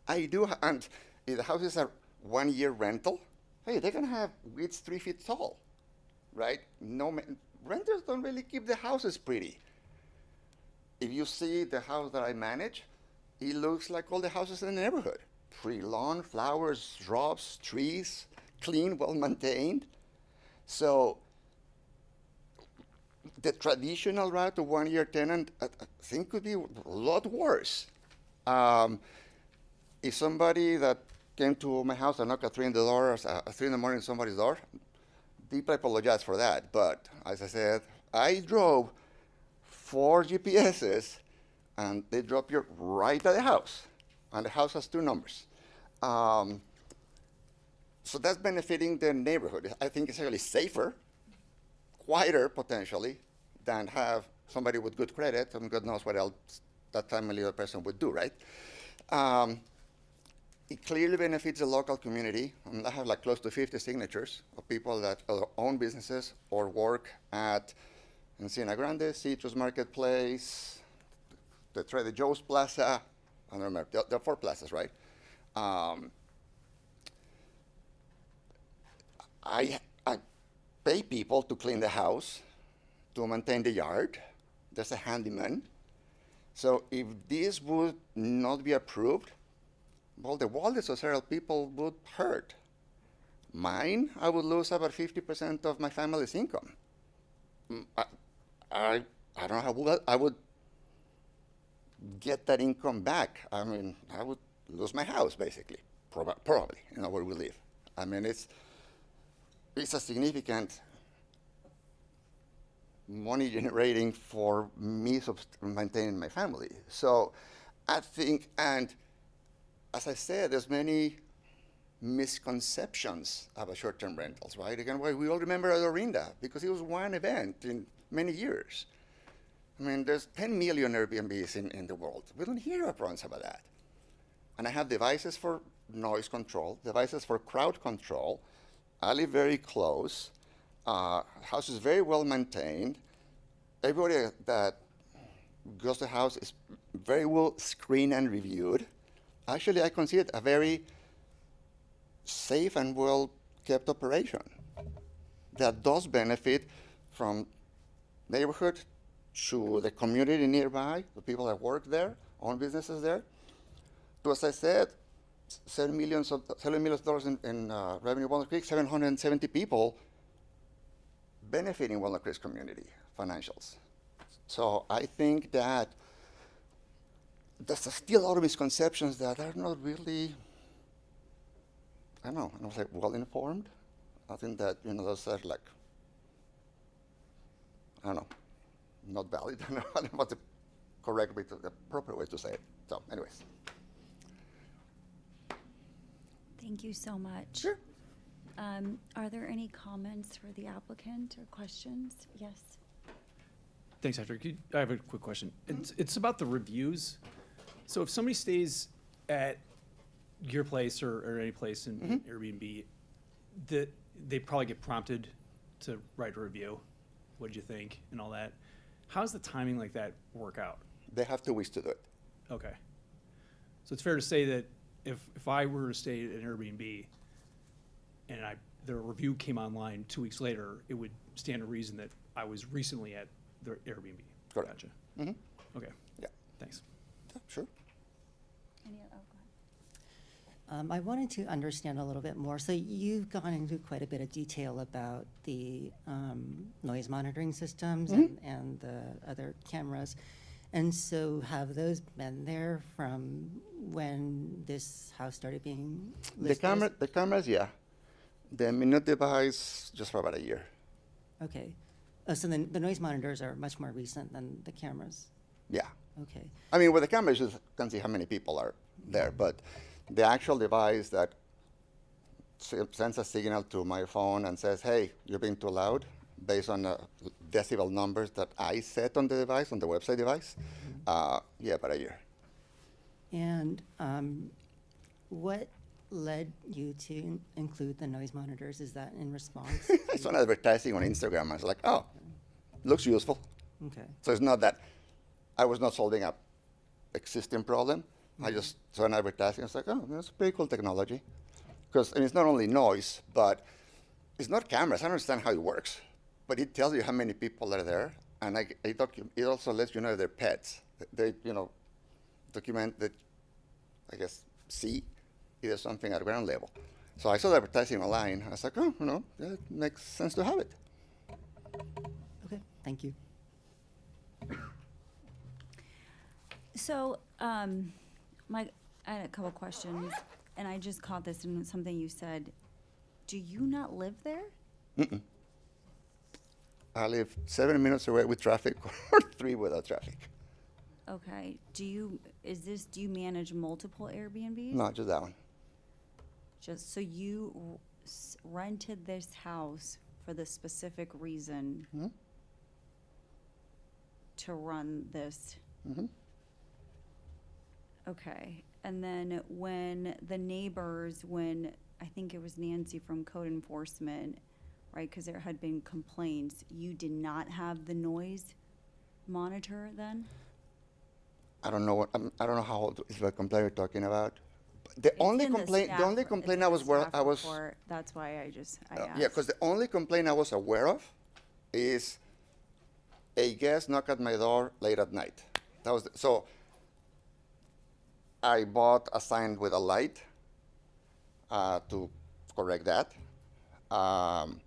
I do, and if the house is a 1 year rental, hey, they're gonna have weeds 3 feet tall, right? Renters don't really keep the houses pretty. If you see the house that I manage, it looks like all the houses in the neighborhood. Pretty lawn, flowers, shrubs, trees, clean, well maintained. So the traditional route to 1 year tenant, I think could be a lot worse. If somebody that came to my house and knocked at 3 in the door, 3 in the morning, somebody's door, deeply apologize for that. But as I said, I drove 4 GPSs, and they drop you right at the house, and the house has 2 numbers. So that's benefiting the neighborhood. I think it's actually safer, quieter potentially, than have somebody with good credit, and God knows what else that family or person would do, right? It clearly benefits the local community. I have like close to 50 signatures of people that own businesses or work at Encina Grande, Citrus Marketplace, the Trader Joe's Plaza. I don't remember. There are 4 plazas, right? I pay people to clean the house, to maintain the yard. There's a handyman. So if this would not be approved, well, the wallets of several people would hurt. Mine, I would lose about 50% of my family's income. I don't know how I would get that income back. I mean, I would lose my house, basically, probably, where we live. I mean, it's a significant money generating for me maintaining my family. So I think, and as I said, there's many misconceptions about short-term rentals, right? Again, we all remember Adorinda because it was one event in many years. I mean, there's 10 million Airbnbs in the world. We don't hear a promise about that. And I have devices for noise control, devices for crowd control. I live very close. House is very well maintained. Everybody that goes to the house is very well screened and reviewed. Actually, I consider it a very safe and well kept operation that does benefit from neighborhood to the community nearby, the people that work there, own businesses there. To, as I said, $7 million in revenue Walnut Creek, 770 people benefiting Walnut Creek's community financials. So I think that there's still a lot of misconceptions that are not really, I don't know, say well informed. I think that, those are like, I don't know, not valid. I don't know what the correct way, the proper way to say it. So anyways. Thank you so much. Sure. Are there any comments for the applicant or questions? Yes. Thanks, Patrick. I have a quick question. It's about the reviews. So if somebody stays at your place or any place in Airbnb, they probably get prompted to write a review. What did you think and all that? How's the timing like that work out? They have 2 weeks to do it. Okay. So it's fair to say that if I were to stay at an Airbnb and the review came online 2 weeks later, it would stand to reason that I was recently at the Airbnb. Correct. Gotcha. Mm-hmm. Okay. Yeah. Thanks. Yeah, sure. Go ahead. I wanted to understand a little bit more. So you've gone into quite a bit of detail about the noise monitoring systems and the other cameras. And so have those been there from when this house started being listed? The cameras, yeah. The Minute device, just for about a year. Okay. Oh, so the noise monitors are much more recent than the cameras? Yeah. Okay. I mean, with the cameras, you can see how many people are there, but the actual device that sends a signal to my phone and says, hey, you're being too loud, based on decibel numbers that I set on the device, on the website device, yeah, about a year. And what led you to include the noise monitors? Is that in response? I saw an advertising on Instagram. I was like, oh, looks useful. Okay. So it's not that I was not solving a existing problem. I just saw an advertising. I was like, oh, that's pretty cool technology. Because it's not only noise, but it's not cameras. I don't understand how it works, but it tells you how many people are there, and it also lets you know if they're pets. They, document that, I guess, see either something at ground level. So I saw the advertising online. I was like, oh, that makes sense to have it. Okay, thank you. So, I had a couple questions, and I just caught this in something you said. Do you not live there? I live 7 minutes away with traffic or 3 without traffic. Okay. Do you manage multiple Airbnbs? No, just that one. So you rented this house for the specific reason to run this? Okay. And then when the neighbors, I think it was Nancy from code enforcement, right, because there had been complaints, you did not have the noise monitor then? I don't know how old is the complaint you're talking about. The only complaint I was That's why I asked. yeah, because the only complaint I was aware of is a guest knock at my door late at night. That was so. I bought a sign with a light to correct that. And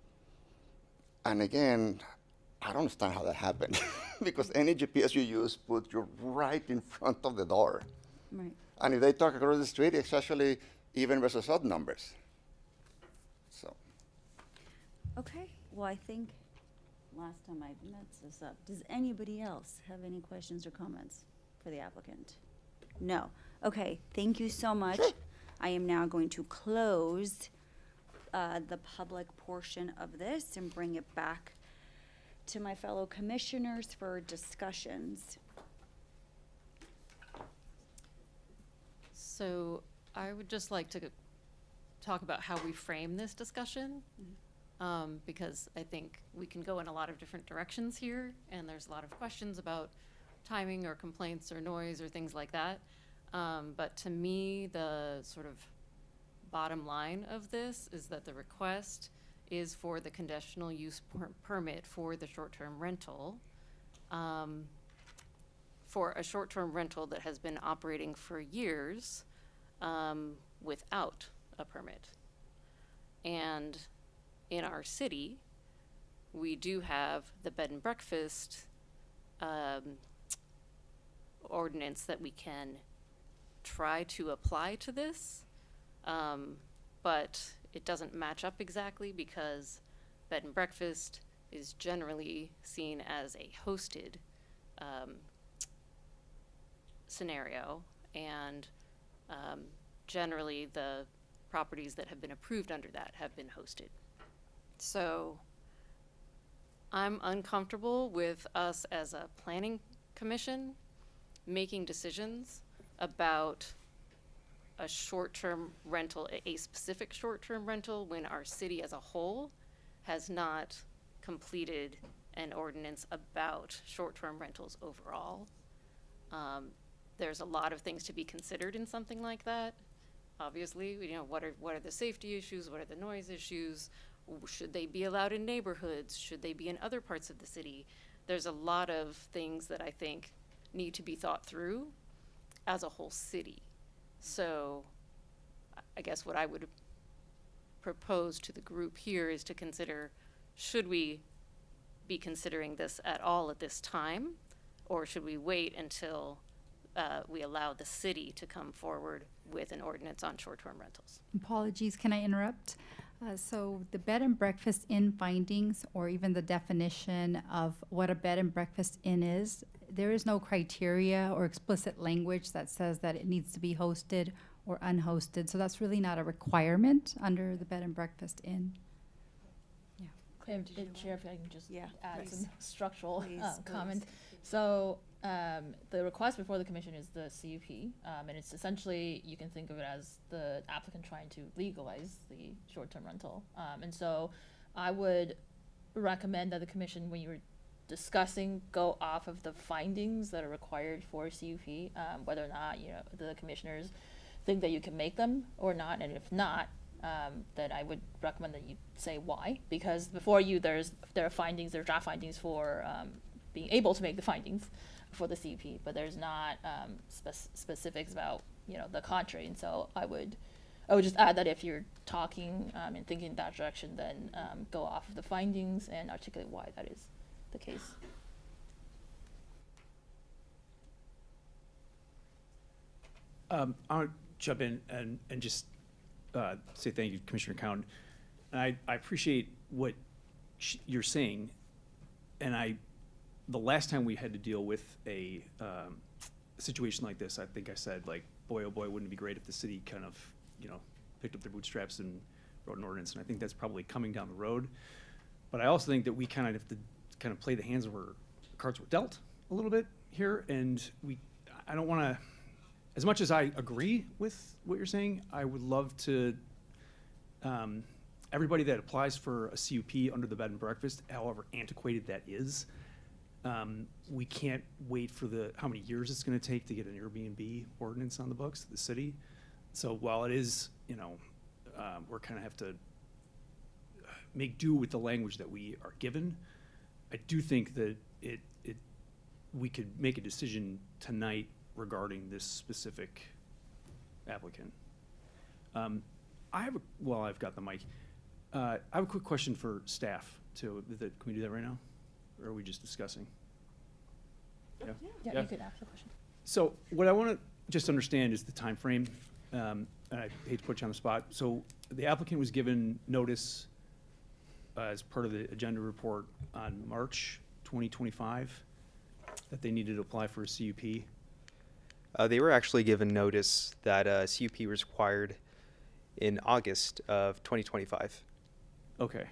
again, I don't understand how that happened because any GPS you use puts you right in front of the door. Right. And if they talk across the street, it's actually even versus odd numbers. So. Okay. Well, I think last time I messed this up. Does anybody else have any questions or comments for the applicant? No. Okay. Thank you so much. I am now going to close the public portion of this and bring it back to my fellow commissioners for discussions. So I would just like to talk about how we frame this discussion, because I think we can go in a lot of different directions here, and there's a lot of questions about timing or complaints or noise or things like that. But to me, the sort of bottom line of this is that the request is for the conditional use permit for the short-term rental, for a short-term rental that has been operating for years without a permit. And in our city, we do have the bed and breakfast ordinance that we can try to apply to this, but it doesn't match up exactly because bed and breakfast is generally seen as a hosted scenario, and generally the properties that have been approved under that have been hosted. So I'm uncomfortable with us as a planning commission making decisions about a short-term rental, a specific short-term rental, when our city as a whole has not completed an ordinance about short-term rentals overall. There's a lot of things to be considered in something like that. Obviously, what are the safety issues? What are the noise issues? Should they be allowed in neighborhoods? Should they be in other parts of the city? There's a lot of things that I think need to be thought through as a whole city. So I guess what I would propose to the group here is to consider, should we be considering this at all at this time? Or should we wait until we allow the city to come forward with an ordinance on short-term rentals? Apologies, can I interrupt? So the bed and breakfast inn findings, or even the definition of what a bed and breakfast inn is, there is no criteria or explicit language that says that it needs to be hosted or unhosted. So that's really not a requirement under the bed and breakfast inn. Chair, if I can just add please. some structural Please, comment. please. So the request before the commission is the CUP, and it's essentially, you can think of it as the applicant trying to legalize the short-term rental. And so I would recommend that the commission, when you're discussing go off of the findings that are required for CUP, whether or not, the commissioners think that you can make them or not, and if not, then I would recommend that you say why, because before you, there are draft findings for being able to make the findings for the CUP, but there's not specifics about, the contrary, and so I would just add that if you're talking and thinking that direction, then go off of the findings and articulate why that is the case. I'll jump in and just say thank you, Commissioner Cowan. And I appreciate what you're saying. And the last time we had to deal with a situation like this, I think I said, like, boy, oh boy, wouldn't it be great if the city kind of, picked up their bootstraps and wrote an ordinance. And I think that's probably coming down the road. But I also think that we kind of have to kind of play the hands where cards were dealt a little bit here. And I don't want to, as much as I agree with what you're saying, I would love to, everybody that applies for a CUP under the bed and breakfast, however antiquated that is, we can't wait for how many years it's going to take to get an Airbnb ordinance on the books of the city. So while it is, we're kind of have to make do with the language that we are given, I do think that we could make a decision tonight regarding this specific applicant. While I've got the mic, I have a quick question for staff too. Can we do that right now? Or are we just discussing? Yeah, Yeah. you could ask the question. So what I want to just understand is the time frame. And I hate to put you on the spot. So the applicant was given notice as part of the agenda report on March 2025 that they needed to apply for a CUP. They were actually given notice that a CUP was required in August of 2025. Okay.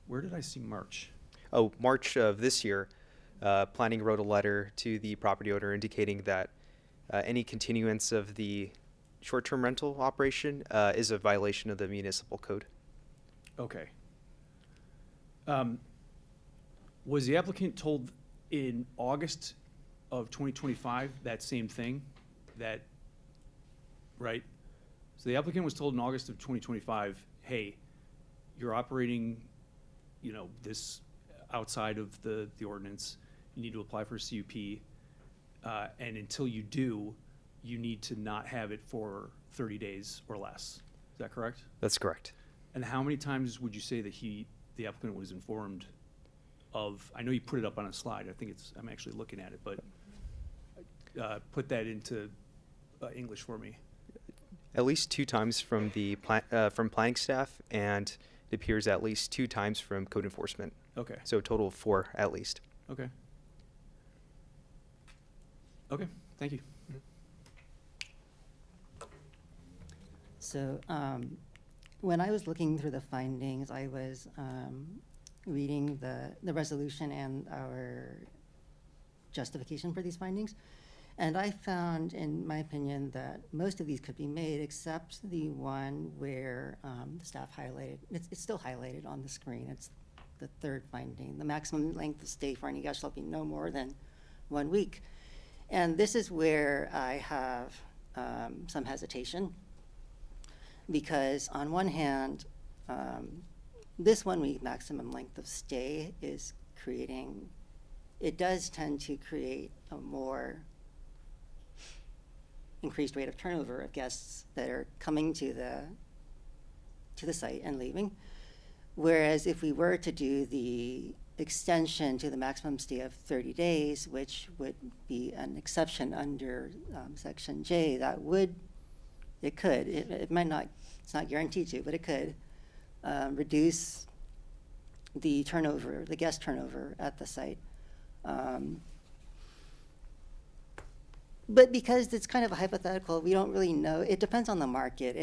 Where did I see March? Oh, March of this year, planning wrote a letter to the property owner indicating that any continuance of the short-term rental operation is a violation of the municipal code. Okay. Was the applicant told in August of 2025 that same thing? Right? So the applicant was told in August of 2025, hey, you're operating, this outside of the ordinance. You need to apply for a CUP. And until you do, you need to not have it for 30 days or less. Is that correct? That's correct. And how many times would you say that the applicant was informed of, I know you put it up on a slide, I'm actually looking at it, but put that into English for me. At least 2 times from the from planning staff, and it appears at least 2 times from code enforcement. Okay. So a total of 4 at least. Okay. Okay, thank you. So when I was looking through the findings, I was reading the resolution and our justification for these findings. And I found, in my opinion, that most of these could be made except the one where the staff highlighted, it's still highlighted on the screen. It's the third finding. The maximum length of stay for any guest shall be no more than 1 week. And this is where I have some hesitation, because on one hand, this 1 week maximum length of stay is it does tend to create a more increased rate of turnover of guests that are coming to the site and leaving. Whereas if we were to do the extension to the maximum stay of 30 days, which would be an exception under Section J, it might not, it's not guaranteed to, but it could reduce the guest turnover at the site. But because it's kind of a hypothetical, we don't really know. It depends on the market.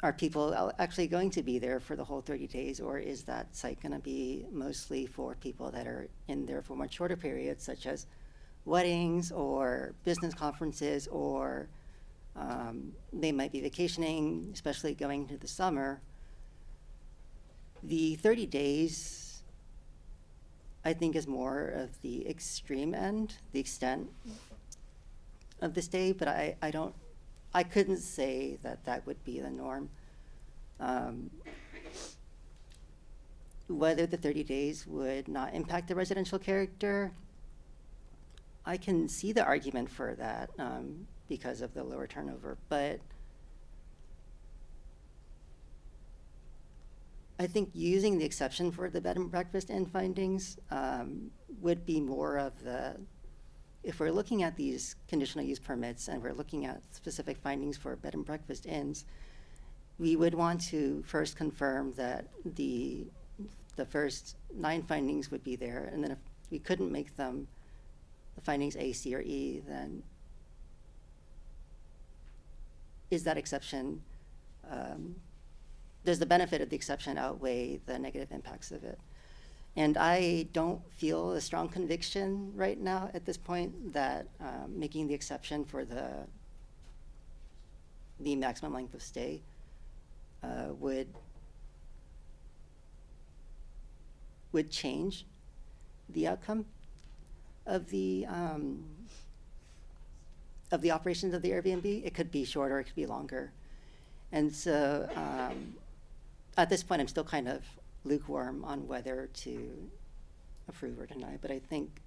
Are people actually going to be there for the whole 30 days, or is that site going to be mostly for people that are in there for much shorter periods, such as weddings or business conferences, or they might be vacationing, especially going into the summer. The 30 days, I think is more of the extreme end, the extent of the stay, but I couldn't say that that would be the norm. Whether the 30 days would not impact the residential character, I can see the argument for that because of the lower turnover, but I think using the exception for the bed and breakfast inn findings would be more of the, if we're looking at these conditional use permits and we're looking at specific findings for bed and breakfast inns, we would want to first confirm that the first 9 findings would be there, and then if we couldn't make them the findings A, C, or E, then is that exception, does the benefit of the exception outweigh the negative impacts of it? And I don't feel a strong conviction right now at this point that making the exception for the maximum length of stay would change the outcome of the operations of the Airbnb. It could be shorter, it could be longer. And so at this point, I'm still kind of lukewarm on whether to approve or deny, but I think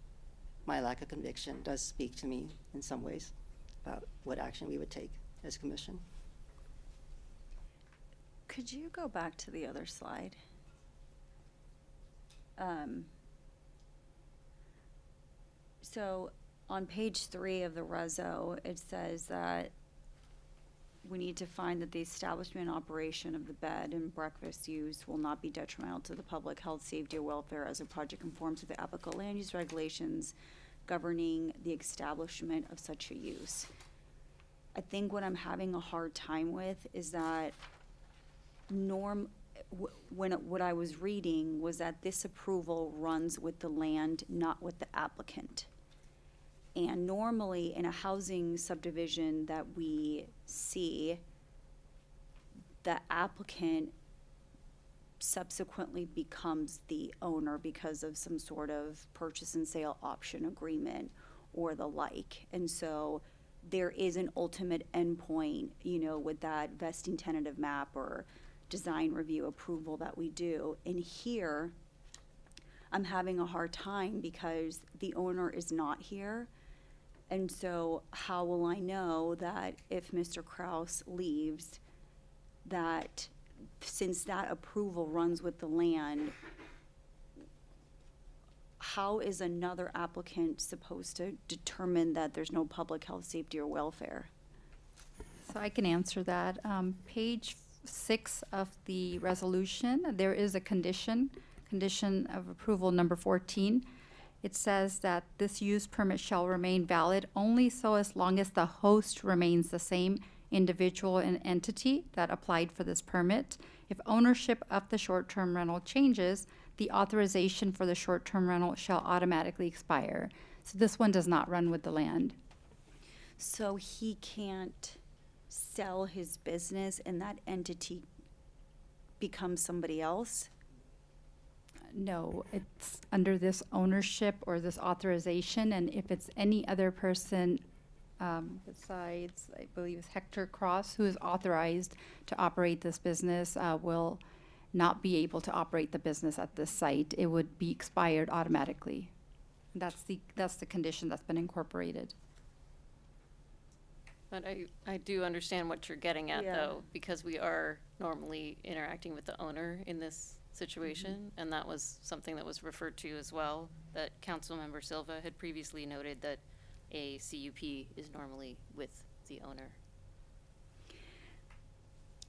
my lack of conviction does speak to me in some ways about what action we would take as a commission. Could you go back to the other slide? So on page 3 of the reso, it says that we need to find that the establishment and operation of the bed and breakfast use will not be detrimental to the public health, safety, or welfare as the project conforms with the applicable land use regulations governing the establishment of such a use. I think what I'm having a hard time with is that what I was reading was that this approval runs with the land, not with the applicant. And normally in a housing subdivision that we see, the applicant subsequently becomes the owner because of some sort of purchase and sale option agreement or the like. And so there is an ultimate endpoint, with that vesting tentative map or design review approval that we do. And here, I'm having a hard time because the owner is not here. And so how will I know that if Mr. Kraus leaves, that since that approval runs with the land, how is another applicant supposed to determine that there's no public health, safety, or welfare? So I can answer that. Page 6 of the resolution, there is a condition of approval number 14. It says that this use permit shall remain valid only so as long as the host remains the same individual and entity that applied for this permit. If ownership of the short-term rental changes, the authorization for the short-term rental shall automatically expire. So this one does not run with the land. So he can't sell his business and that entity becomes somebody else? No, it's under this ownership or this authorization, and if it's any other person besides, I believe it's Hector Cross, who is authorized to operate this business, will not be able to operate the business at this site. It would be expired automatically. That's the condition that's been incorporated. But I do understand what you're getting at, Yeah. though, because we are normally interacting with the owner in this situation, and that was something that was referred to as well, that Councilmember Silva had previously noted that a CUP is normally with the owner.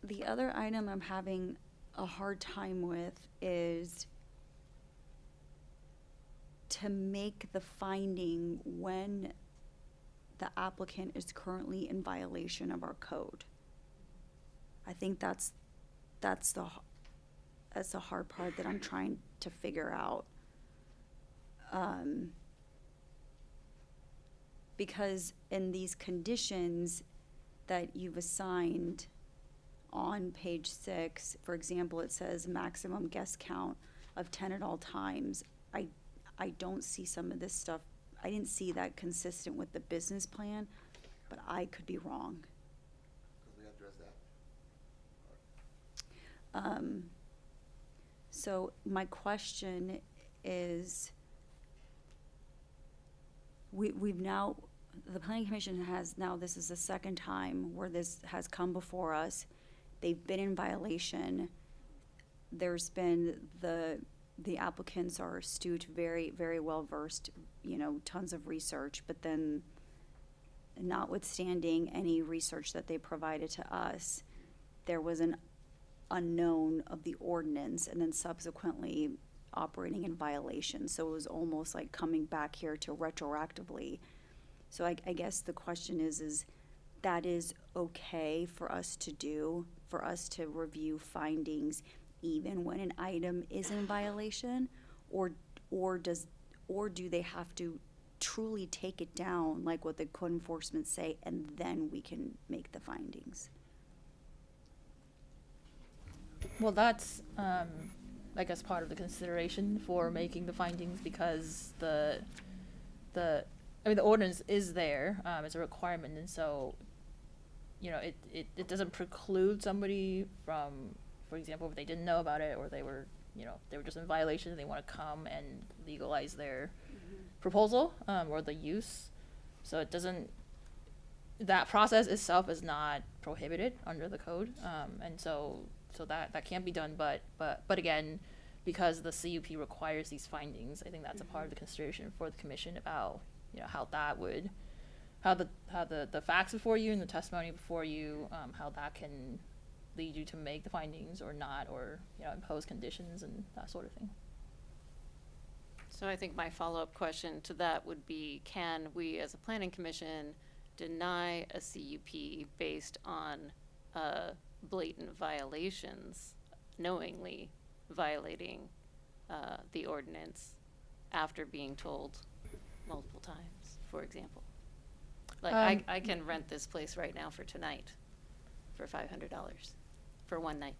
The other item I'm having a hard time with is to make the finding when the applicant is currently in violation of our code. I think that's the hard part that I'm trying to figure out. Because in these conditions that you've assigned on page 6, for example, it says maximum guest count of 10 at all times. I don't see some of this stuff, I didn't see that consistent with the business plan, but I could be wrong. Could we address that? So my question is, we've now, the planning commission has now, this is the second time where this has come before us. They've been in violation. There's been the applicants are astute, very, very well versed, tons of research, but then notwithstanding any research that they provided to us, there was an unknown of the ordinance and then subsequently operating in violation. So it was almost like coming back here to retroactively. So I guess the question is that is okay for us to do, for us to review findings even when an item is in violation, or do they have to truly take it down, like what the code enforcement say, and then we can make the findings? Well, that's, I guess, part of the consideration for making the findings, because the ordinance is there, it's a requirement, and so, it doesn't preclude somebody from, for example, if they didn't know about it, or they were just in violation, and they want to come and legalize their proposal, or the use. So it doesn't, that process itself is not prohibited under the code, and so that can be done, but again, because the CUP requires these findings, I think that's a part of the consideration for the commission about, how that would, how the facts before you and the testimony before you, how that can lead you to make the findings or not, or, impose conditions and that sort of thing. So I think my follow-up question to that would be, can we as a planning commission deny a CUP based on blatant violations, knowingly violating the ordinance after being told multiple times, for example? Like, I can rent this place right now for tonight for $500 for one night.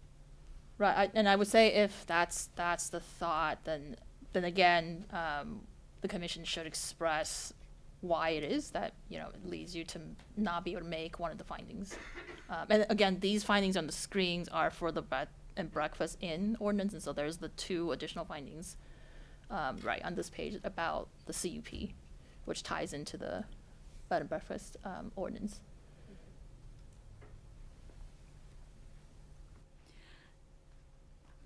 Right, and I would say if that's the thought, then again, the commission should express why it is that, it leads you to not be able to make one of the findings. And again, these findings on the screens are for the bed and breakfast inn ordinance, and so there's the 2 additional findings, right, on this page about the CUP, which ties into the bed and breakfast ordinance.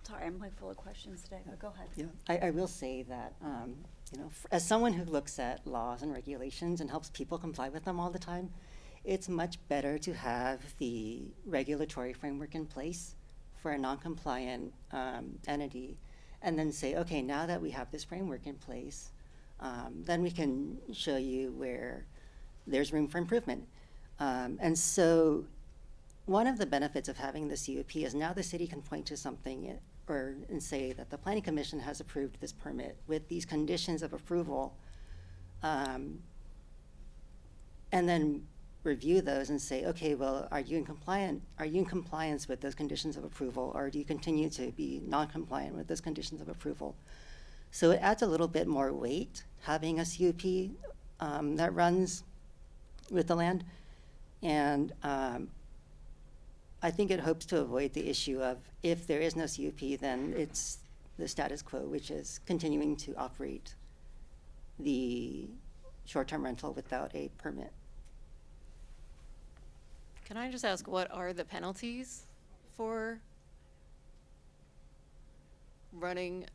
Sorry, I'm full of questions today, but go ahead. Yeah, I will say that, as someone who looks at laws and regulations and helps people comply with them all the time, it's much better to have the regulatory framework in place for a non-compliant entity, and then say, okay, now that we have this framework in place, then we can show you where there's room for improvement. And so one of the benefits of having the CUP is now the city can point to something and say that the Planning Commission has approved this permit with these conditions of approval, and then review those and say, okay, well, are you in compliance with those conditions of approval, or do you continue to be non-compliant with those conditions of approval? So it adds a little bit more weight having a CUP that runs with the land, and I think it hopes to avoid the issue of, if there is no CUP, then it's the status quo, which is continuing to operate the short-term rental without a permit. Can I just ask, what are the penalties for running?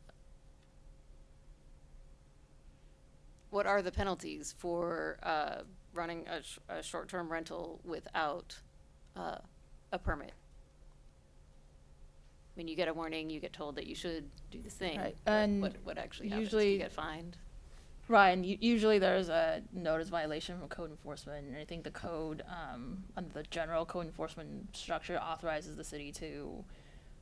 What are the penalties for running a short-term rental without a permit? I mean, you get a warning, you get told that you should do this thing. Right, but and what actually happens? Do usually- you get fined? Right, and usually there's a notice violation from code enforcement, and I think the code, under the general code enforcement structure, authorizes the city to,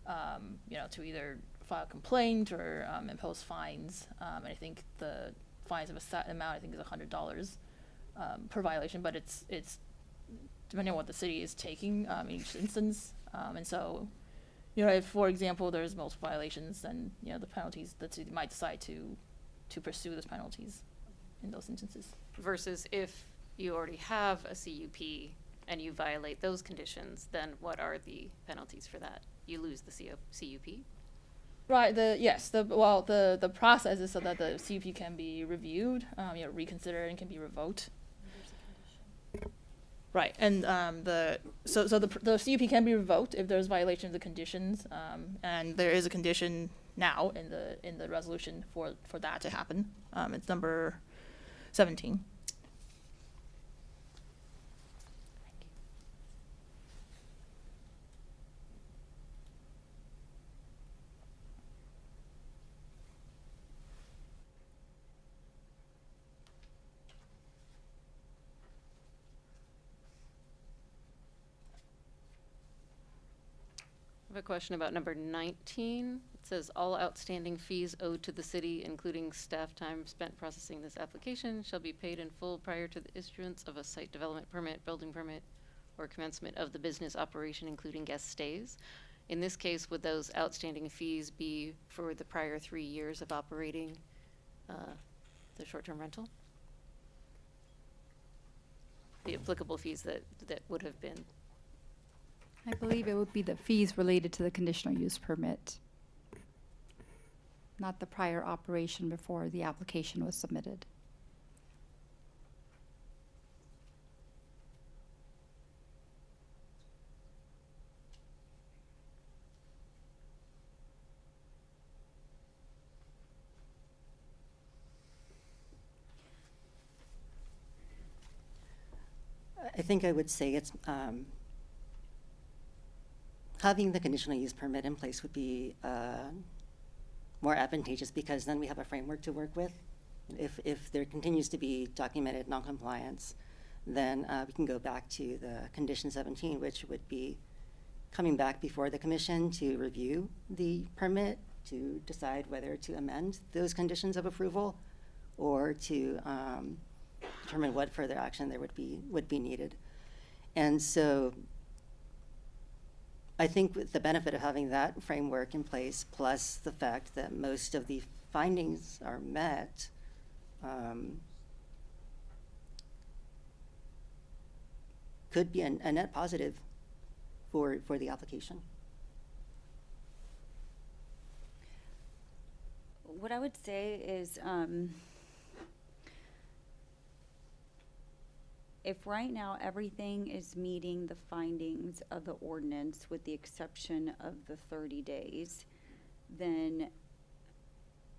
to either file a complaint or impose fines. And I think the fines of a set amount, I think, is $100 per violation, but it's depending on what the city is taking in each instance. And so, if, for example, there's multiple violations, then, the penalties, the city might decide to to pursue those penalties in those instances. Versus if you already have a CUP and you violate those conditions, then what are the penalties for that? You lose the CUP? Right. The process is so that the CUP can be reviewed, reconsidered, and can be revoked. Right, and the CUP can be revoked if there's violation of the conditions, and there is a condition now in the resolution for that to happen. It's number 17. I have a question about number 19. It says, all outstanding fees owed to the city, including staff time spent processing this application, shall be paid in full prior to the issuance of a site development permit, building permit, or commencement of the business operation, including guest stays. In this case, would those outstanding fees be for the prior 3 years of operating the short-term rental? The applicable fees that would have been. I believe it would be the fees related to the conditional use permit, not the prior operation before the application was submitted. I think I would say it's, having the conditional use permit in place would be more advantageous, because then we have a framework to work with. If there continues to be documented noncompliance, then we can go back to the condition 17, which would be coming back before the commission to review the permit, to decide whether to amend those conditions of approval, or to determine what further action there would be needed. And so I think with the benefit of having that framework in place, plus the fact that most of the findings are met, could be a net positive for the application. What I would say is, if right now everything is meeting the findings of the ordinance with the exception of the 30 days, then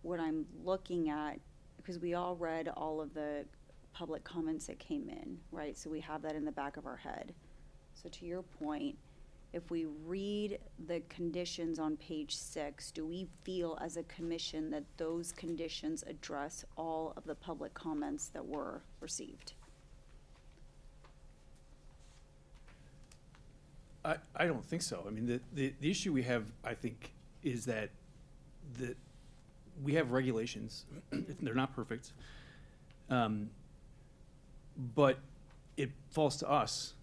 what I'm looking at, because we all read all of the public comments that came in, right? So we have that in the back of our head. So to your point, if we read the conditions on page 6, do we feel as a commission that those conditions address all of the public comments that were received? I don't think so. I mean, the issue we have, I think, is that we have regulations. They're not perfect. But it falls to us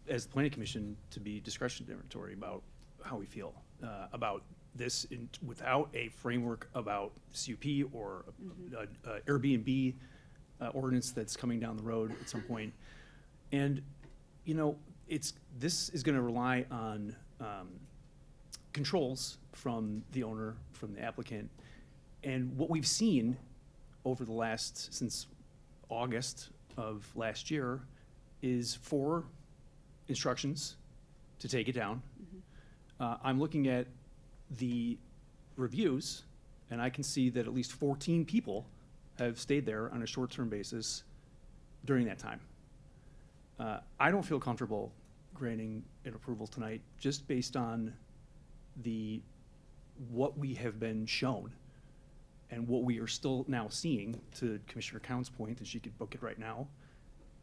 as the planning commission to be discretionary about how we feel about this without a framework about CUP or Airbnb ordinance that's coming down the road at some point. And, you know, this is going to rely on controls from the owner, from the applicant. And what we've seen over the since August of last year is 4 instructions to take it down. I'm looking at the reviews, and I can see that at least 14 people have stayed there on a short-term basis during that time. I don't feel comfortable granting an approval tonight just based on what we have been shown and what we are still now seeing, to Commissioner Cowan's point, that she could book it right now.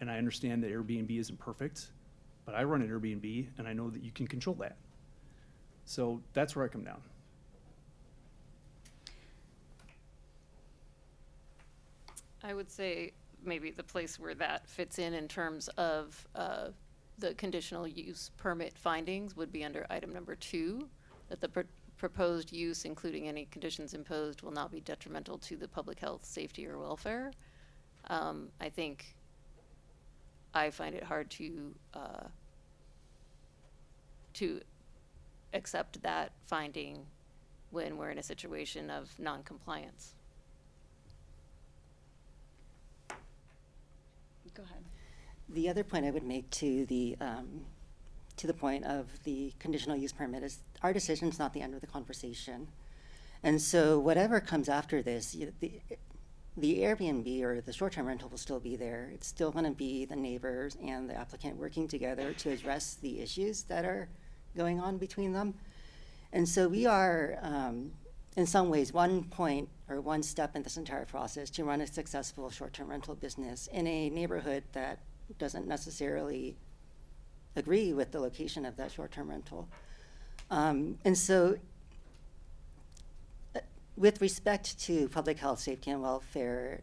And I understand that Airbnb isn't perfect, but I run an Airbnb and I know that you can control that. So that's where I come down. I would say maybe the place where that fits in terms of the conditional use permit findings would be under item number 2, that the proposed use, including any conditions imposed, will not be detrimental to the public health, safety, or welfare. I think I find it hard to accept that finding when we're in a situation of non-compliance. Go ahead. The other point I would make to the point of the conditional use permit is our decision's not the end of the conversation. And so whatever comes after this, the Airbnb or the short-term rental will still be there. It's still going to be the neighbors and the applicant working together to address the issues that are going on between them. And so we are, in some ways, one point or one step in this entire process to run a successful short-term rental business in a neighborhood that doesn't necessarily agree with the location of that short-term rental. And so with respect to public health, safety, and welfare,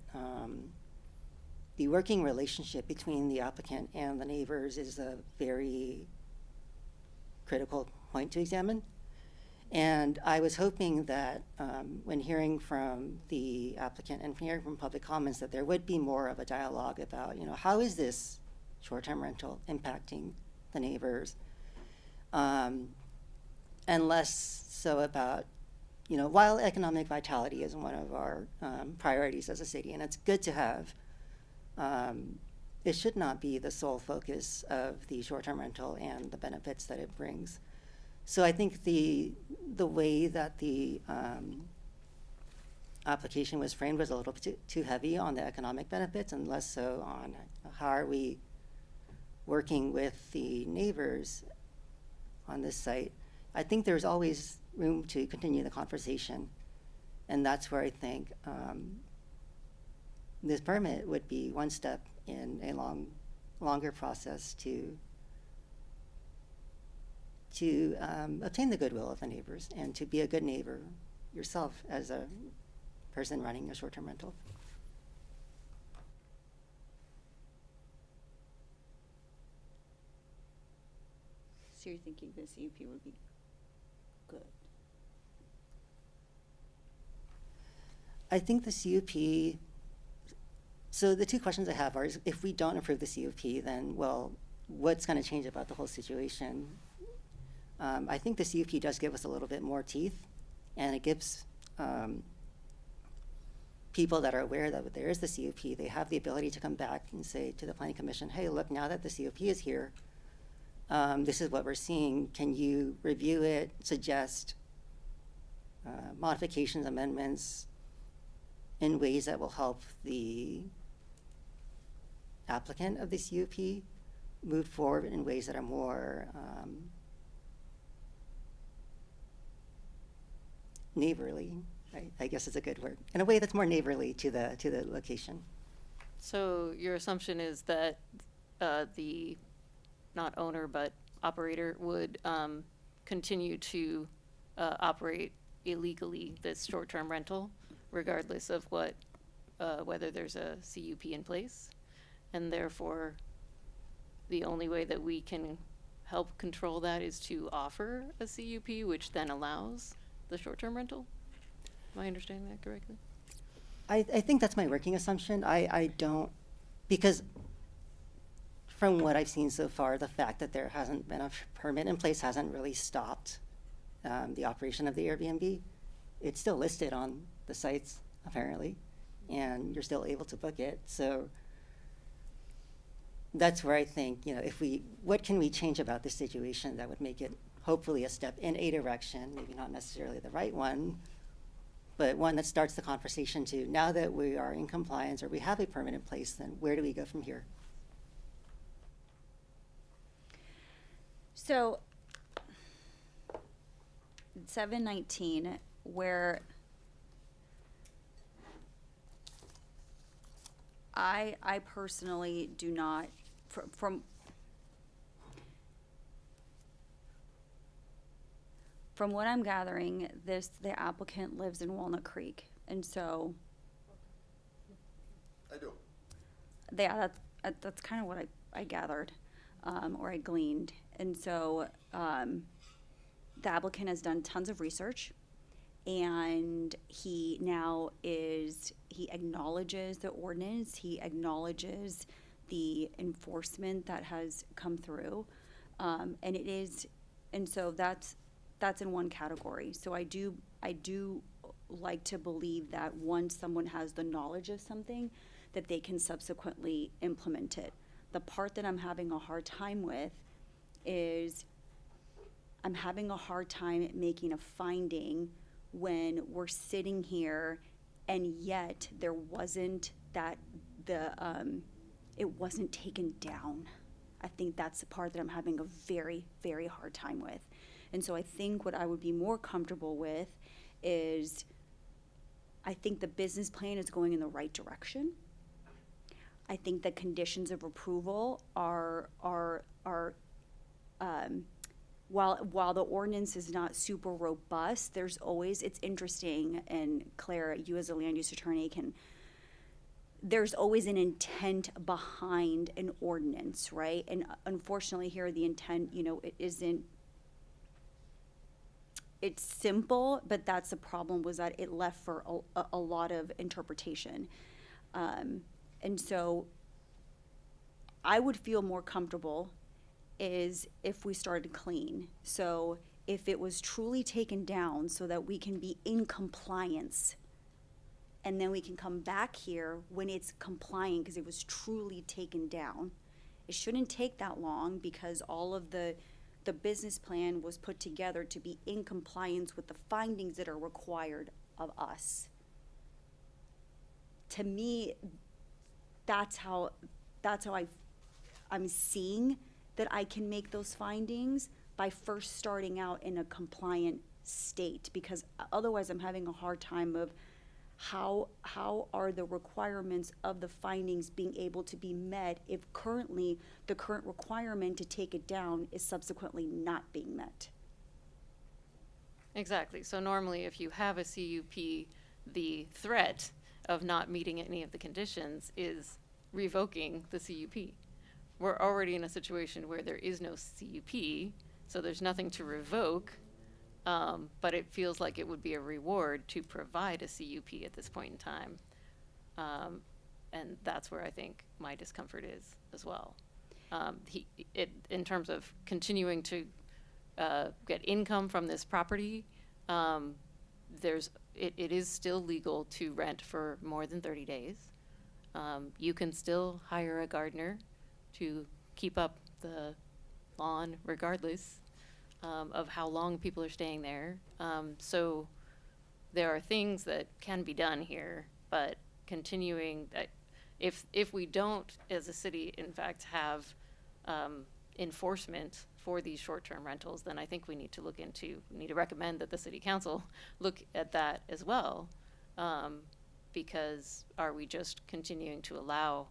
the working relationship between the applicant and the neighbors is a very critical point to examine. And I was hoping that when hearing from the applicant and hearing from public comments that there would be more of a dialogue about, how is this short-term rental impacting the neighbors? And less so about, while economic vitality is one of our priorities as a city, and it's good to have, it should not be the sole focus of the short-term rental and the benefits that it brings. So I think the way that the application was framed was a little bit too heavy on the economic benefits and less so on how are we working with the neighbors on this site. I think there's always room to continue the conversation, and that's where I think this permit would be one step in a longer process to obtain the goodwill of the neighbors and to be a good neighbor yourself as a person running a short-term rental. So you're thinking the CUP would be good? I think the CUP, so the two questions I have are, if we don't approve the CUP, then, well, what's going to change about the whole situation? I think the CUP does give us a little bit more teeth, and it gives people that are aware that there is the CUP, they have the ability to come back and say to the Planning Commission, hey, look, now that the CUP is here, this is what we're seeing. Can you review it, suggest modifications, amendments in ways that will help the applicant of the CUP move forward in ways that are more neighborly, I guess is a good word, in a way that's more neighborly to the location. So your assumption is that the, not owner, but operator would continue to operate illegally this short-term rental, regardless of whether there's a CUP in place, and therefore the only way that we can help control that is to offer a CUP, which then allows the short-term rental? Am I understanding that correctly? I think that's my working assumption. I don't, because from what I've seen so far, the fact that there hasn't been a permit in place hasn't really stopped the operation of the Airbnb. It's still listed on the sites, apparently, and you're still able to book it. So that's where I think, what can we change about this situation that would make it hopefully a step in a direction, maybe not necessarily the right one, but one that starts the conversation to, now that we are in compliance or we have a permit in place, then where do we go from here? So 719, where I personally do not, from what I'm gathering, the applicant lives in Walnut Creek, and so. I do. Yeah, that's kind of what I gathered, or I gleaned, and so the applicant has done tons of research, and he acknowledges the ordinance, he acknowledges the enforcement that has come through. And so that's in one category. So I do like to believe that once someone has the knowledge of something, that they can subsequently implement it. The part that I'm having a hard time with is I'm having a hard time making a finding when we're sitting here and yet there wasn't it wasn't taken down. I think that's the part that I'm having a very, very hard time with. And so I think what I would be more comfortable with is I think the business plan is going in the right direction. I think the conditions of approval are while the ordinance is not super robust, there's always, it's interesting, and Claire, you as a land use attorney there's always an intent behind an ordinance, right? And unfortunately here, the intent, it's simple, but that's the problem, was that it left for a lot of interpretation. And so I would feel more comfortable is if we started clean. So if it was truly taken down so that we can be in compliance, and then we can come back here when it's compliant because it was truly taken down. It shouldn't take that long because all of the business plan was put together to be in compliance with the findings that are required of us. To me, that's how I'm seeing that I can make those findings by first starting out in a compliant state, because otherwise I'm having a hard time of how are the requirements of the findings being able to be met if currently the current requirement to take it down is subsequently not being met. Exactly. So normally if you have a CUP, the threat of not meeting any of the conditions is revoking the CUP. We're already in a situation where there is no CUP, so there's nothing to revoke, but it feels like it would be a reward to provide a CUP at this point in time. And that's where I think my discomfort is as well. In terms of continuing to get income from this property, it is still legal to rent for more than 30 days. You can still hire a gardener to keep up the lawn regardless of how long people are staying there. So there are things that can be done here, but continuing, if we don't, as a city, in fact, have enforcement for these short-term rentals, then I think we need to recommend that the city council look at that as well. Because are we just continuing to allow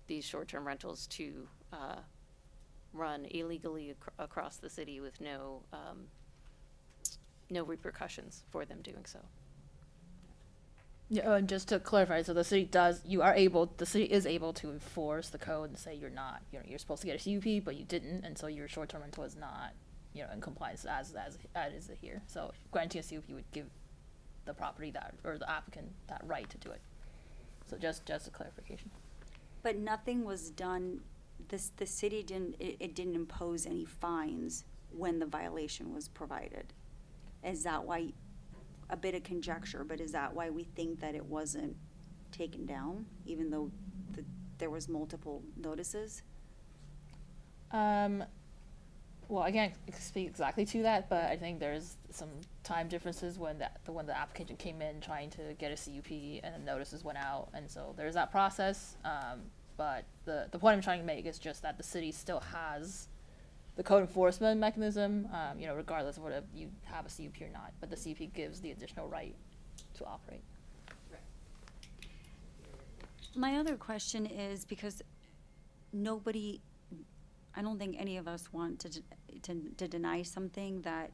these short-term rentals to run illegally across the city with no repercussions for them doing so? Yeah, just to clarify, so the city is able to enforce the code and say you're supposed to get a CUP, but you didn't, and so your short-term rental is not, in compliance as is here. So granting a CUP would give the property or the applicant that right to do it. So just a clarification. But nothing was done, the city didn't impose any fines when the violation was provided. Is that why, a bit of conjecture, but is that why we think that it wasn't taken down, even though there was multiple notices? Well, I can't speak exactly to that, but I think there's some time differences when the application came in trying to get a CUP and the notices went out, and so there's that process. But the point I'm trying to make is just that the city still has the code enforcement mechanism, regardless of whether you have a CUP or not. But the CUP gives the additional right to operate. My other question is, because I don't think any of us want to deny something that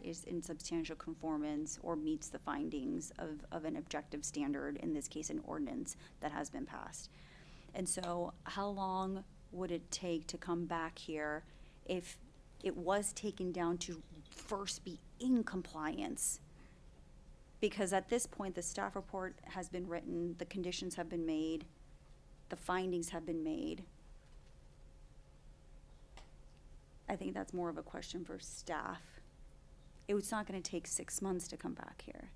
is in substantial conformance or meets the findings of an objective standard, in this case an ordinance that has been passed. And so how long would it take to come back here if it was taken down to first be in compliance. Because at this point, the staff report has been written, the conditions have been made, the findings have been made. I think that's more of a question for staff. It's not gonna take 6 months to come back here.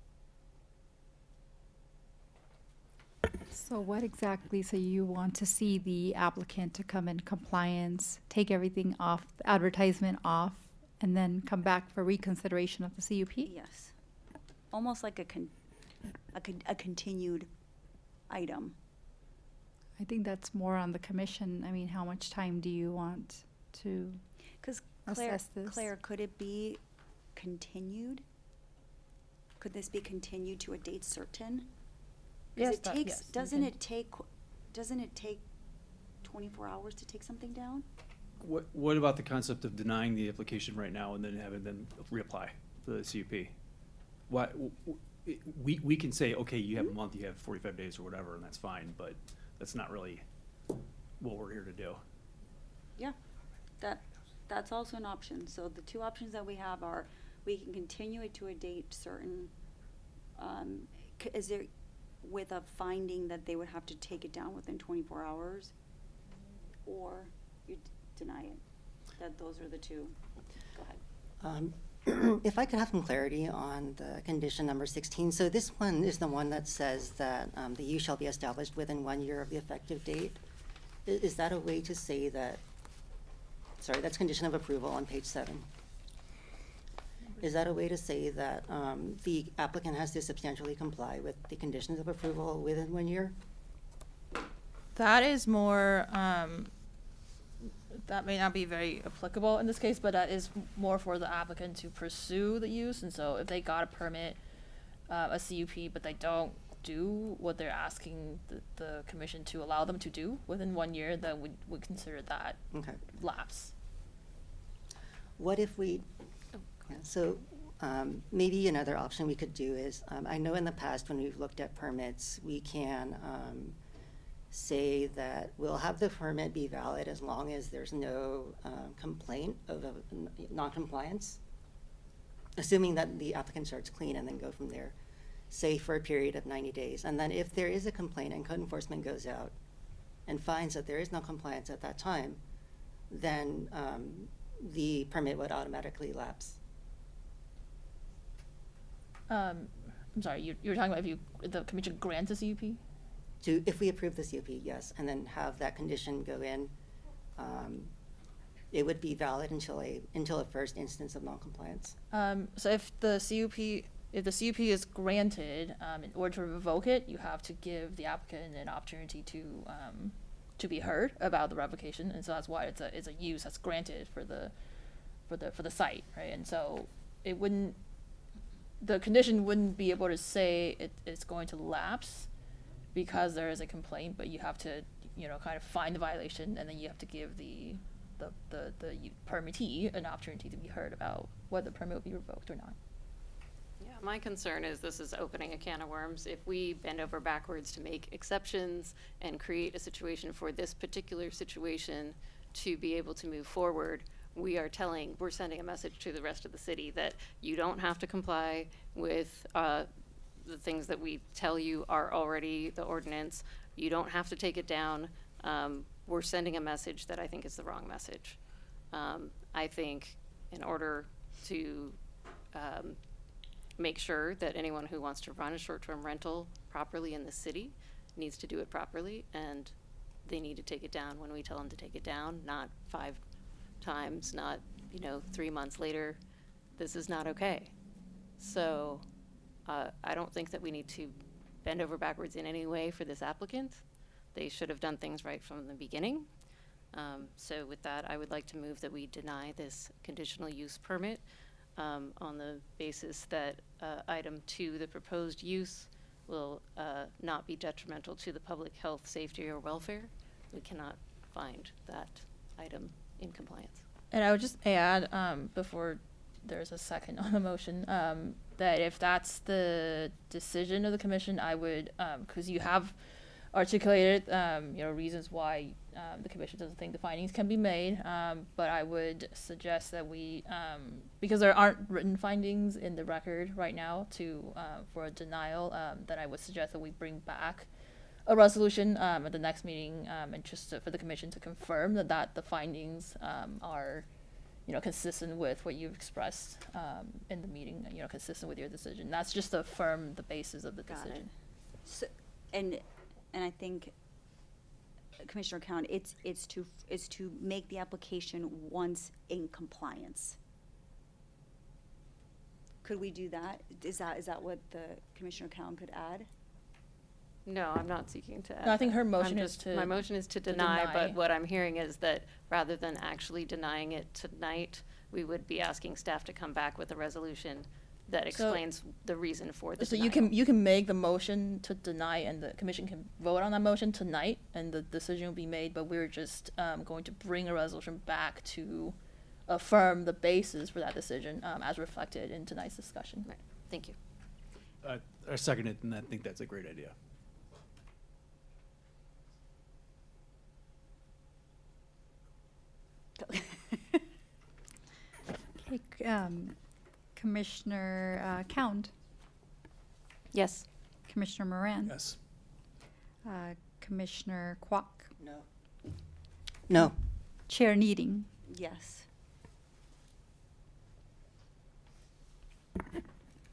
So what exactly, so you want to see the applicant to come in compliance, take everything off, advertisement off, and then come back for reconsideration of the CUP? Yes. Almost like a continued item. I think that's more on the commission. I mean, how much time do you want to Because assess this? Claire, could it be continued? Could this be continued to a date certain? 'Cause Yes, it that- takes, yes, you doesn't can- it take 24 hours to take something down? What about the concept of denying the application right now and then having them reapply for the CUP? What, we can say, okay, you have a month, you have 45 days or whatever, and that's fine, but that's not really what we're here to do. Yeah, that's also an option. So the two options that we have are, we can continue it to a date certain. Is there, with a finding that they would have to take it down within 24 hours? Or you deny it? Those are the two. Go ahead. If I could have some clarity on the condition number 16. So this one is the one that says that the use shall be established within 1 year of the effective date. Is that a way to say that, sorry, that's condition of approval on page 7. Is that a way to say that the applicant has to substantially comply with the conditions of approval within 1 year? That is more, that may not be very applicable in this case, but that is more for the applicant to pursue the use. And so if they got a permit, a CUP, but they don't do what they're asking the commission to allow them to do within 1 year, then we'd consider that Okay. lapse. What if we, yeah, so maybe another option we could do is, I know in the past when we've looked at permits, we can say that we'll have the permit be valid as long as there's no complaint of a non-compliance, assuming that the applicant starts clean and then go from there, say for a period of 90 days. And then if there is a complaint and code enforcement goes out and finds that there is no compliance at that time, then the permit would automatically lapse. I'm sorry, you're talking about if the commission grants a CUP? If we approve the CUP, yes, and then have that condition go in, it would be valid until a first instance of noncompliance. So if the CUP is granted, in order to revoke it, you have to give the applicant an opportunity to be heard about the revocation, and so that's why it's a use that's granted for the site, right? And so the condition wouldn't be able to say it's going to lapse because there is a complaint, but you have to, kind of find the violation, and then you have to give the permittee an opportunity to be heard about whether the permit will be revoked or not. Yeah, my concern is this is opening a can of worms. If we bend over backwards to make exceptions and create a situation for this particular situation to be able to move forward, we're sending a message to the rest of the city that you don't have to comply with the things that we tell you are already the ordinance. You don't have to take it down. We're sending a message that I think is the wrong message. I think in order to make sure that anyone who wants to run a short-term rental properly in the city needs to do it properly, and they need to take it down when we tell them to take it down, not 5 times, not 3 months later. This is not okay. So I don't think that we need to bend over backwards in any way for this applicant. They should have done things right from the beginning. So with that, I would like to move that we deny this conditional use permit on the basis that item 2, the proposed use, will not be detrimental to the public health, safety, or welfare. We cannot find that item in compliance. And I would just add, before there's a second on the motion, that if that's the decision of the commission, I would, because you have articulated, reasons why the commission doesn't think the findings can be made, but I would suggest that we, because there aren't written findings in the record right now for a denial, that I would suggest that we bring back a resolution at the next meeting, and just for the commission to confirm that the findings are, consistent with what you've expressed in the meeting, consistent with your decision. That's just to affirm the basis of the Got it. decision. So, and I think, Commissioner Cowan, it's to make the application once in compliance. Could we do that? Is that what the Commissioner Cowan could add? No, I'm not seeking to add. No, I think her that. motion is to. My motion is to deny, but what I'm hearing is that rather than actually denying it tonight, we would be asking staff to come back with a resolution that explains the reason for the So denial. you can make the motion to deny, and the commission can vote on that motion tonight, and the decision will be made, but we're just going to bring a resolution back to affirm the basis for that decision as reflected in tonight's discussion. Right. Thank you. I second it, and I think that's a great idea. Okay, Commissioner Count, Yes. Commissioner Moran, Yes. Commissioner Kwok, No. No. Chair Needing. Yes.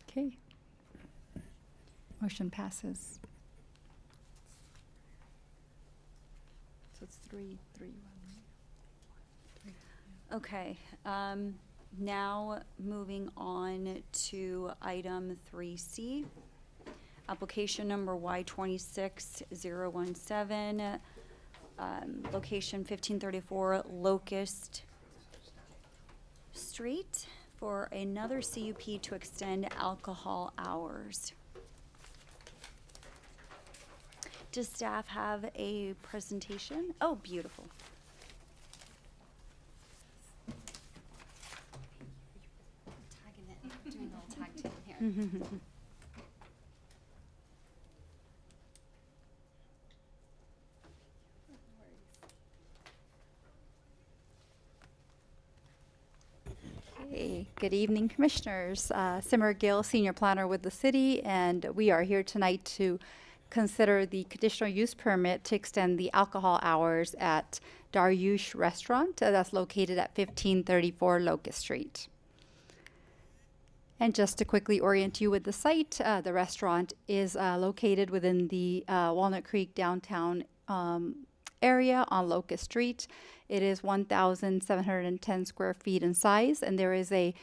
Okay. Motion passes. So it's 3-1. Okay, now moving on to item 3C, application number Y26017, location 1534 Locust Street for another CUP to extend alcohol hours. Does staff have a presentation? Oh, beautiful. Doing a little tag team here. Hey, good evening, Commissioners. Simmer Gill, Senior Planner with the City, and we are here tonight to consider the conditional use permit to extend the alcohol hours at Daryush Restaurant that's located at 1534 Locust Street. And just to quickly orient you with the site, the restaurant is located within the Walnut Creek downtown area on Locust Street. It is 1,710 square feet in size, and there is a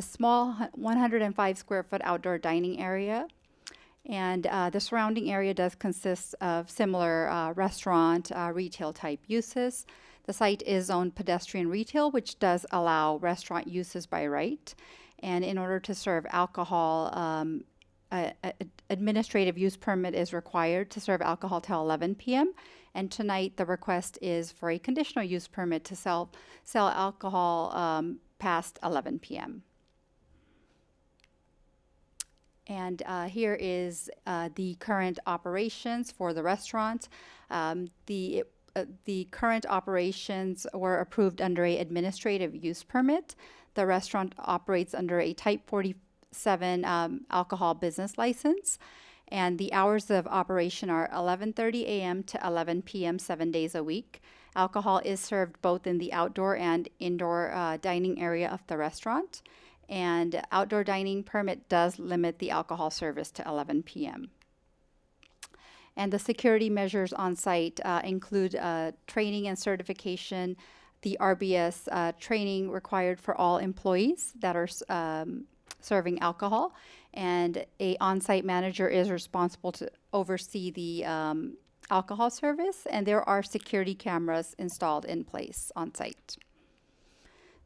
small 105 square foot outdoor dining area. And the surrounding area does consist of similar restaurant, retail type uses. The site is zoned pedestrian retail, which does allow restaurant uses by right. And in order to serve alcohol, administrative use permit is required to serve alcohol till 11 p.m. And tonight the request is for a conditional use permit to sell alcohol past 11 p.m. And here is the current operations for the restaurant. The current operations were approved under a administrative use permit. The restaurant operates under a Type 47 alcohol business license. And the hours of operation are 11:30 a.m. to 11 p.m. 7 days a week. Alcohol is served both in the outdoor and indoor dining area of the restaurant. And outdoor dining permit does limit the alcohol service to 11 p.m. And the security measures on site include training and certification, the RBS training required for all employees that are serving alcohol, and a on-site manager is responsible to oversee the alcohol service, and there are security cameras installed in place on site.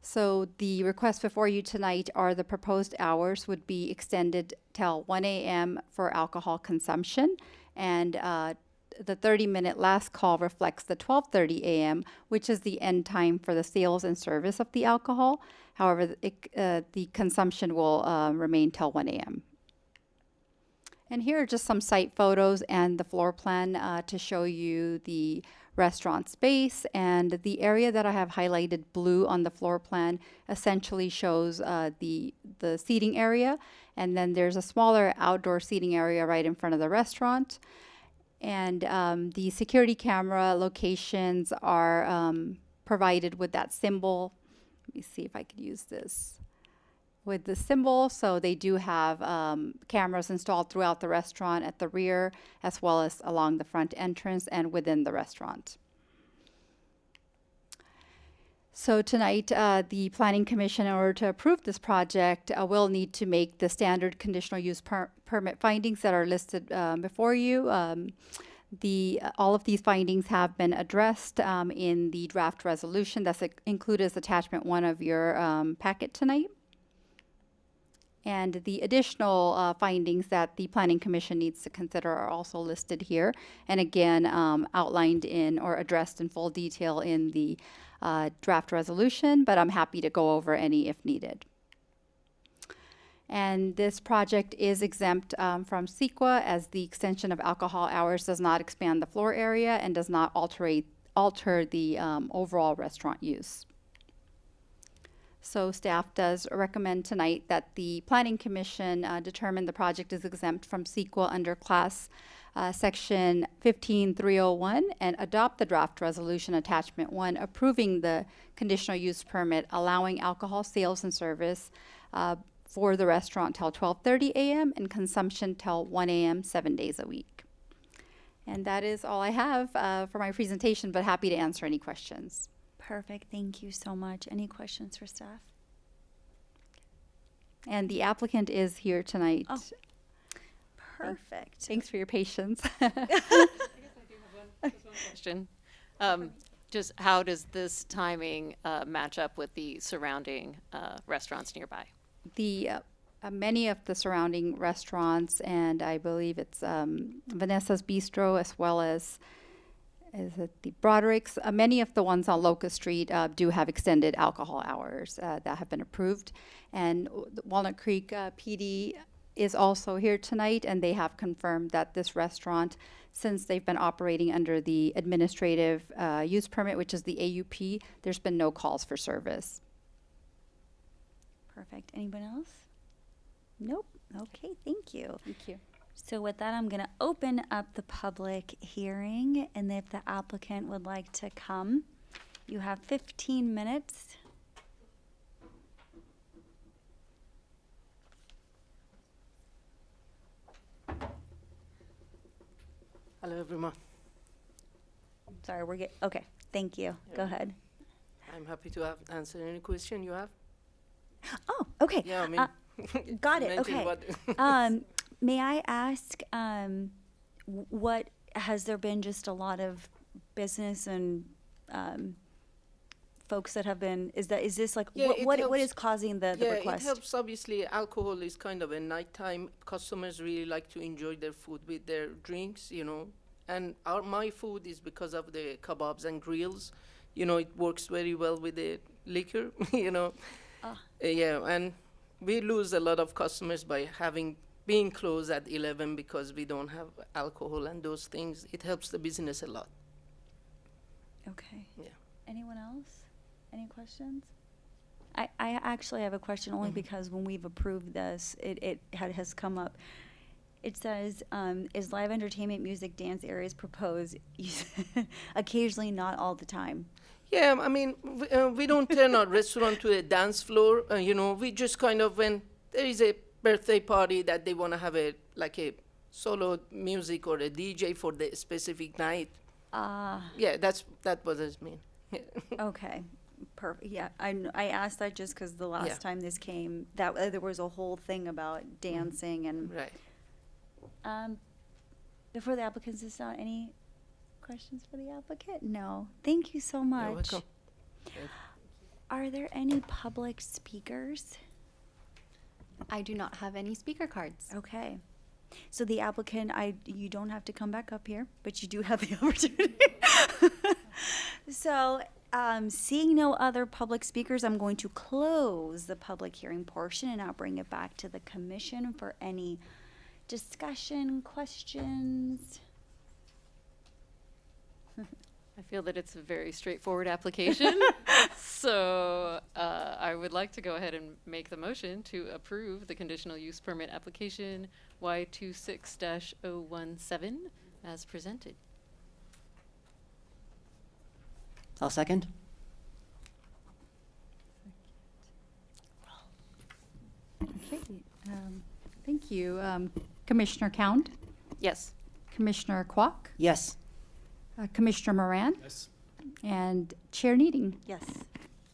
So the request before you tonight are the proposed hours would be extended till 1 a.m. for alcohol consumption, and the 30-minute last call reflects the 12:30 a.m., which is the end time for the sales and service of the alcohol. However, the consumption will remain till 1 a.m. And here are just some site photos and the floor plan to show you the restaurant space. And the area that I have highlighted blue on the floor plan essentially shows the seating area. And then there's a smaller outdoor seating area right in front of the restaurant. And the security camera locations are provided with that symbol. Let me see if I could use this. With the symbol, so they do have cameras installed throughout the restaurant at the rear, as well as along the front entrance and within the restaurant. So tonight, the Planning Commission, in order to approve this project, will need to make the standard conditional use permit findings that are listed before you. All of these findings have been addressed in the draft resolution that's included as attachment 1 of your packet tonight. And the additional findings that the Planning Commission needs to consider are also listed here, and again, outlined in or addressed in full detail in the draft resolution, but I'm happy to go over any if needed. And this project is exempt from CEQA, as the extension of alcohol hours does not expand the floor area and does not alter the overall restaurant use. So staff does recommend tonight that the Planning Commission determine the project is exempt from CEQA under Class Section 15301 and adopt the draft resolution attachment 1 approving the conditional use permit allowing alcohol sales and service for the restaurant till 12:30 a.m. and consumption till 1 a.m. 7 days a week. And that is all I have for my presentation, but happy to answer any questions. Perfect. Thank you so much. Any questions for staff? And the applicant is here tonight. Oh, perfect. Thanks for your patience. Question. Just how does this timing match up with the surrounding restaurants nearby? Many of the surrounding restaurants, and I believe it's Vanessa's Bistro, as well as is it the Broderick's? Many of the ones on Locust Street do have extended alcohol hours that have been approved. And Walnut Creek PD is also here tonight, and they have confirmed that this restaurant, since they've been operating under the administrative use permit, which is the AUP, there's been no calls for service. Perfect. Anyone else? Nope. Okay, thank you. Thank you. So with that, I'm going to open up the public hearing, and if the applicant would like to come, you have 15 minutes. Hello, everyone. Sorry, okay, thank you. Go ahead. I'm happy to answer any question you have. Oh, okay. Yeah, I mean, got it. mention Okay. what- May I ask, what has there been just a lot of business and folks that have been? Is this like Yeah, it what helps. is causing the Yeah, request? it helps. Obviously, alcohol is kind of a nighttime. Customers really like to enjoy their food with their drinks, you know. And my food is because of the kebabs and grills. You know, it works very well with the liquor, you know. Yeah, and we lose a lot of customers by being closed at 11 because we don't have alcohol and those things. It helps the business a lot. Okay. Yeah. Anyone else? Any questions? I actually have a question only because when we've approved this, it has come up. It says, is live entertainment, music, dance areas proposed? Occasionally, not all the time. Yeah, I mean, we don't turn our restaurant to a dance floor. You know, we just kind of, when there is a birthday party that they want to have a solo music or a DJ for the specific night. Yeah, that what it mean. Okay, perfect. Yeah, I asked that just because the last time this came, that there was a whole thing about dancing and. Right. Before the applicants sit down, any questions for the applicant? No. Thank you so much. You're welcome. Are there any public speakers? I do not have any speaker cards. Okay. So the applicant, you don't have to come back up here, but you do have the opportunity. So, seeing no other public speakers, I'm going to close the public hearing portion, and I'll bring it back to the commission for any discussion, questions. I feel that it's a very straightforward application. So I would like to go ahead and make the motion to approve the conditional use permit application Y26-017 as presented. I'll second. Okay, thank you. Commissioner Count, Yes. Commissioner Kwok, Yes. Commissioner Moran, Yes. and Chair Needing. Yes.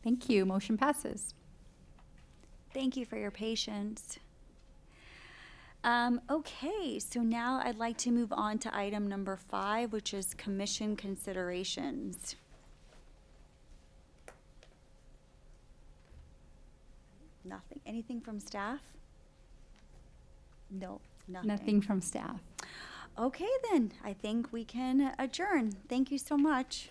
Thank you. Motion passes. Thank you for your patience. Okay, so now I'd like to move on to item number 5, which is commission considerations. Nothing. Anything from staff? No, nothing. Nothing from staff. Okay, then. I think we can adjourn. Thank you so much.